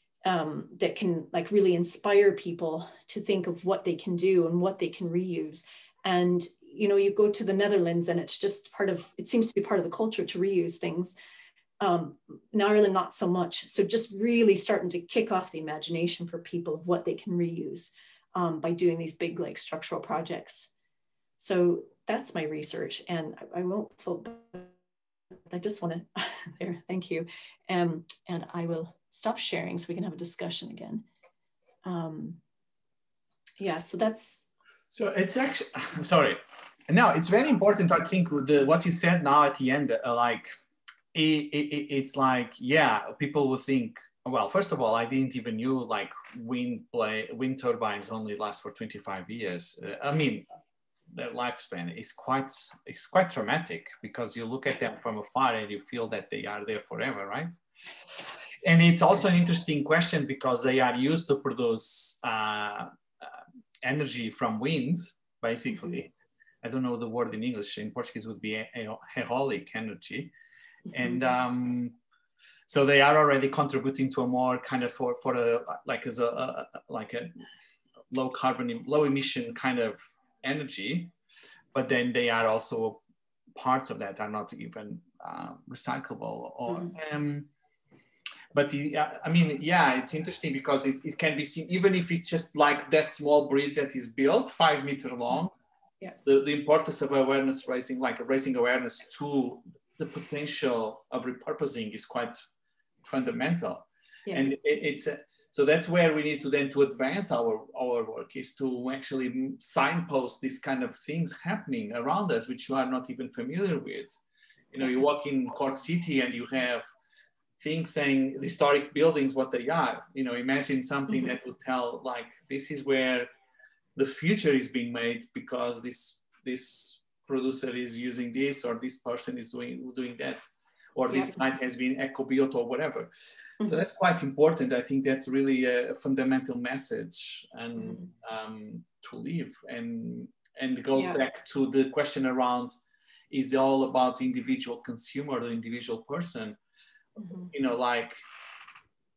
that can like really inspire people to think of what they can do and what they can reuse. And, you know, you go to the Netherlands and it's just it seems to be part of the culture to reuse things. In Ireland, not so much. So just really starting to kick off the imagination for people of what they can reuse by doing these big like structural projects. So that's my research, and I won't full, I just want to, there, thank you. And I will stop sharing so we can have a discussion again. Yeah, so that's. So it's actually, sorry. No, it's very important, I think, with what you said now at the end, like, it's like, yeah, people will think, well, first of all, I didn't even knew like wind turbines only last for 25 years. I mean, their lifespan is quite dramatic, because you look at them from afar and you feel that they are there forever, right? And it's also an interesting question because they are used to produce energy from winds, basically. I don't know the word in English. In Portuguese would be aeolic energy. And so they are already contributing to a more kind of for a like as a low carbon, low emission kind of energy, but then they are also parts of that are not even recyclable or but I mean, yeah, it's interesting because it can be seen, even if it's just like that small bridge that is built 5 meters long. Yeah, the importance of awareness raising, like raising awareness to the potential of repurposing is quite fundamental. Yeah. And it's so that's where we need to then to advance our work, is to actually signpost these kind of things happening around us, which you are not even familiar with. You know, you walk in Cork City and you have things saying historic buildings, what they are. You know, imagine something that would tell like, this is where the future is being made because this producer is using this, or this person is doing that, or this site has been eco-built or whatever. So that's quite important. I think that's really a fundamental message and to leave. And it goes back to the question around, is it all about the individual consumer, the individual person? You know, like,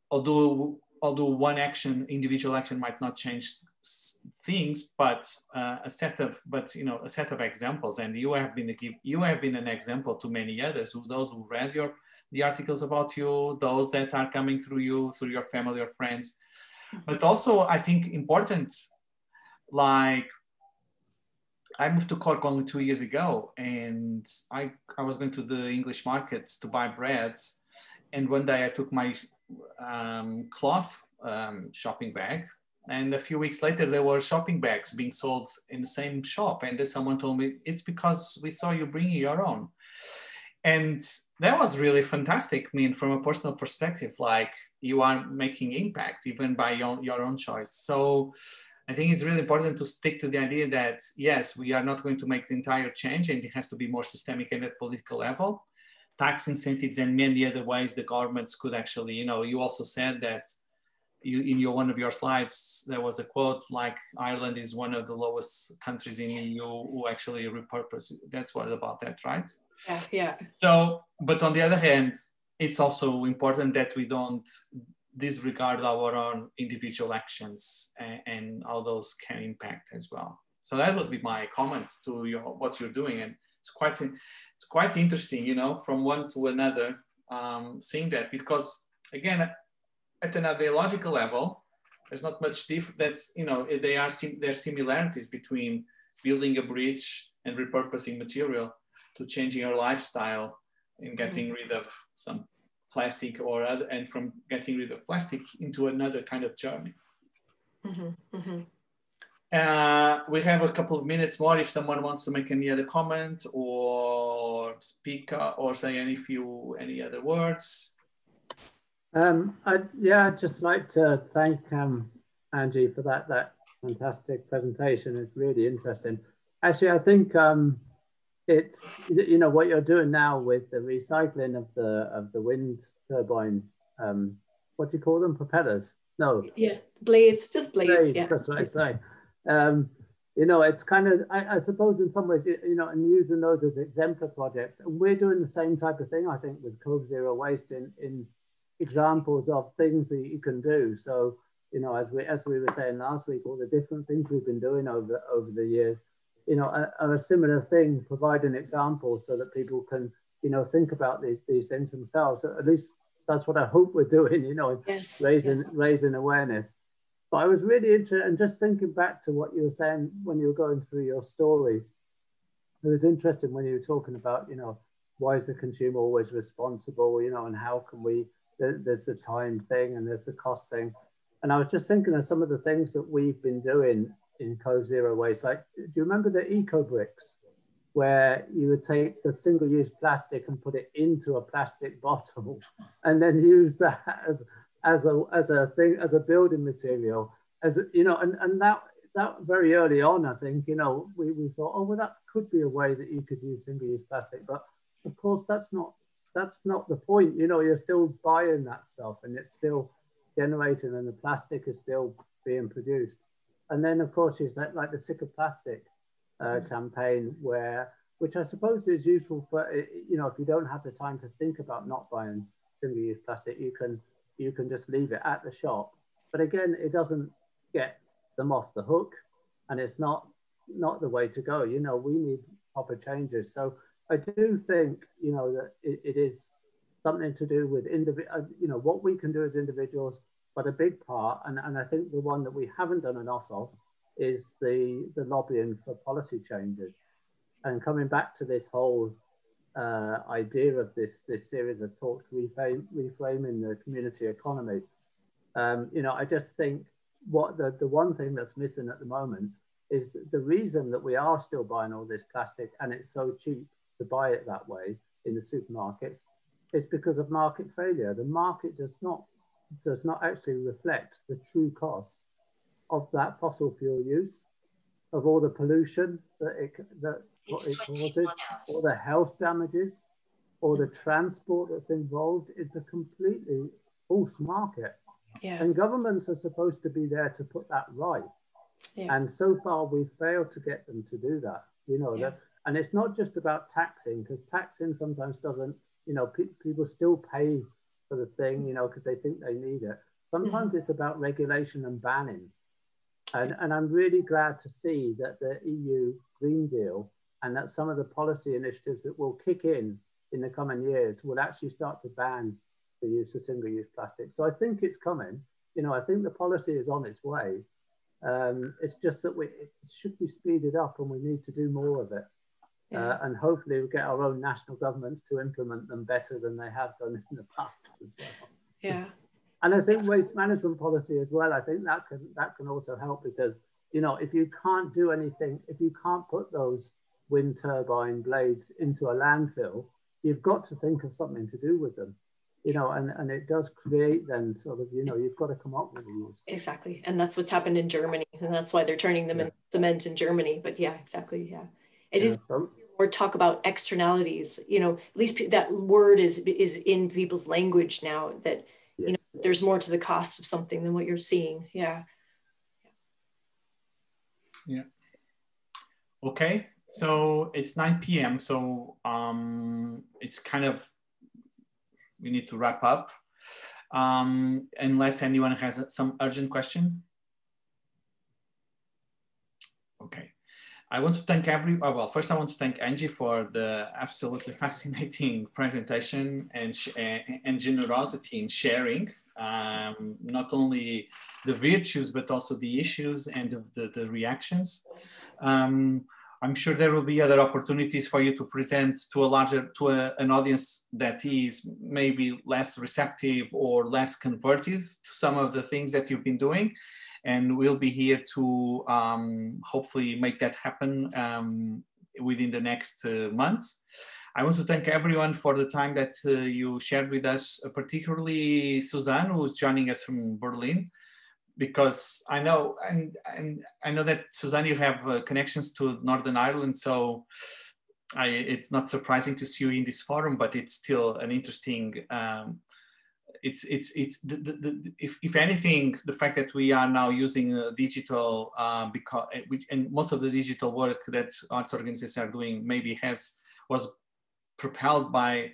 although one individual action might not change things, but a set of examples. And you have been an example to many others, those who read the articles about you, those that are coming through you, through your family or friends. But also, I think important, like, I moved to Cork only 2 years ago, and I was going to the English markets to buy breads. And one day I took my cloth shopping bag, and a few weeks later there were shopping bags being sold in the same shop. And then someone told me, it's because we saw you bringing your own. And that was really fantastic. I mean, from a personal perspective, like, you are making impact even by your own choice. So I think it's really important to stick to the idea that, yes, we are not going to make the entire change, and it has to be more systemic at a political level. Tax incentives and many other ways the governments could actually, you know, you also said that in one of your slides, there was a quote like, Ireland is one of the lowest countries in the EU who actually repurpose. That's what about that, right? Yeah. So, but on the other hand, it's also important that we don't disregard our own individual actions and how those can impact as well. So that would be my comments to what you're doing. And it's quite interesting, you know, from one to another, seeing that, because again, at an ideological level, there's not much difference. You know, there's similarities between building a bridge and repurposing material to changing our lifestyle and getting rid of some plastic or other, and from getting rid of plastic into another kind of journey. We have a couple of minutes more if someone wants to make any other comment or speak or say any other words. I'd just like to thank Angie for that fantastic presentation. It's really interesting. Actually, I think it's, you know, what you're doing now with the recycling of the wind turbine, what do you call them? Propellers? No. Yeah, blades, just blades. Yeah, that's what I say. You know, it's kind of, I suppose in some ways, you know, and using those as exemplar projects. And we're doing the same type of thing, I think, with Cobh Zero Waste in examples of things that you can do. So, you know, as we were saying last week, all the different things we've been doing over the years, you know, are a similar thing, provide an example so that people can, you know, think about these things themselves. At least that's what I hope we're doing, you know, yes, raising awareness. But I was really interested, and just thinking back to what you were saying when you were going through your story, it was interesting when you were talking about, you know, why is the consumer always responsible, you know, and how can we, there's the time thing and there's the cost thing. And I was just thinking of some of the things that we've been doing in Cobh Zero Waste. Like, do you remember the eco bricks, where you would take the single-use plastic and put it into a plastic bottle and then use that as a building material, as you know, and that very early on, I think, you know, we thought, oh well, that could be a way that you could use single-use plastic, but of course that's not the point. You know, you're still buying that stuff and it's still generating and the plastic is still being produced. And then of course you said like the Sick of Plastic campaign, which I suppose is useful for, you know, if you don't have the time to think about not buying single-use plastic, you can just leave it at the shop. But again, it doesn't get them off the hook, and it's not the way to go. You know, we need proper changes. So I do think, you know, that it is something to do with you know, what we can do as individuals, but a big part, and I think the one that we haven't done enough of, is the lobbying for policy changes. And coming back to this whole idea of this series of talks, reframing the community economy, you know, I just think what the one thing that's missing at the moment is the reason that we are still buying all this plastic and it's so cheap to buy it that way in the supermarkets is because of market failure. The market does not actually reflect the true costs of that fossil fuel use, of all the pollution that it causes, all the health damages, all the transport that's involved. It's a completely false market. Yeah. And governments are supposed to be there to put that right. Yeah. And so far we've failed to get them to do that, you know. Yeah. And it's not just about taxing, because taxing sometimes doesn't, you know, people still pay for the thing, you know, because they think they need it. Sometimes it's about regulation and banning. And I'm really glad to see that the EU Green Deal and that some of the policy initiatives that will kick in the coming years will actually start to ban the use of single-use plastic. So I think it's coming. You know, I think the policy is on its way. It's just that it should be speeded up and we need to do more of it. Yeah. And hopefully we'll get our own national governments to implement them better than they have done in the past as well. Yeah. And I think waste management policy as well, I think that can also help, because, you know, if you can't do anything, if you can't put those wind turbine blades into a landfill, you've got to think of something to do with them, you know, and it does create then sort of, you know, you've got to come up with a use. Exactly. And that's what's happened in Germany. And that's why they're turning them into cement in Germany. But yeah, exactly. Yeah. It is more talk about externalities, you know, at least that word is in people's language now, that, you know, there's more to the cost of something than what you're seeing. Yeah. Yeah. Okay. So it's 9 p.m. So it's kind of, we need to wrap up unless anyone has some urgent question. Okay. I want to thank well, first I want to thank Angie for the absolutely fascinating presentation and generosity in sharing not only the virtues, but also the issues and the reactions. I'm sure there will be other opportunities for you to present to an audience that is maybe less receptive or less converted to some of the things that you've been doing. And we'll be here to hopefully make that happen within the next months. I want to thank everyone for the time that you shared with us, particularly Suzanne, who's joining us from Berlin, because I know, and I know that Suzanne, you have connections to Northern Ireland, so it's not surprising to see you in this forum, but it's still an interesting. If anything, the fact that we are now using digital, and most of the digital work that arts organizations are doing maybe was propelled by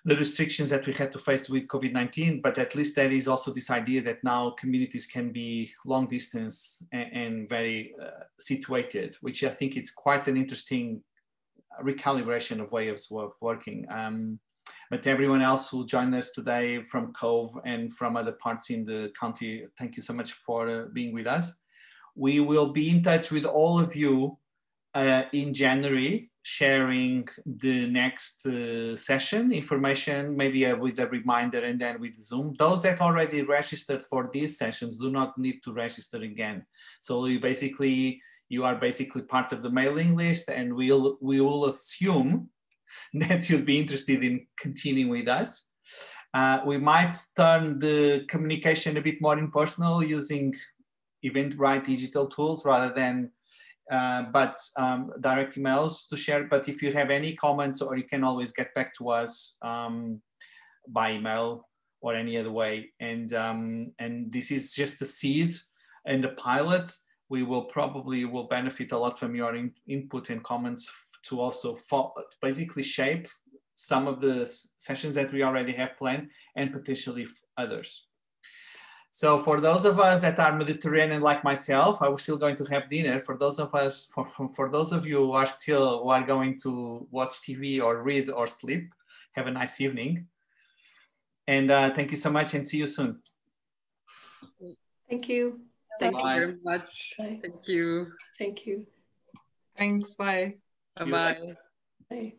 the restrictions that we had to face with COVID-19, but at least there is also this idea that now communities can be long distance and very situated, which I think is quite an interesting recalibration of ways of working. But everyone else who joined us today from Cobh and from other parts in the county, thank you so much for being with us. We will be in touch with all of you in January, sharing the next session information, maybe with a reminder and then with Zoom. Those that already registered for these sessions do not need to register again. So you are basically part of the mailing list, and we will assume that you'll be interested in continuing with us. We might turn the communication a bit more impersonal using Eventbrite digital tools rather than direct emails to share. But if you have any comments, or you can always get back to us by email or any other way. And this is just a seed and a pilot. We will benefit a lot from your input and comments to also basically shape some of the sessions that we already have planned and potentially others. So for those of us that are Mediterranean like myself, I was still going to have dinner. For those of us, for those of you who are going to watch TV or read or sleep, have a nice evening. And thank you so much, and see you soon. Thank you. Thank you very much. Bye. Thank you. Thank you. Thanks. Bye. Bye-bye. Bye.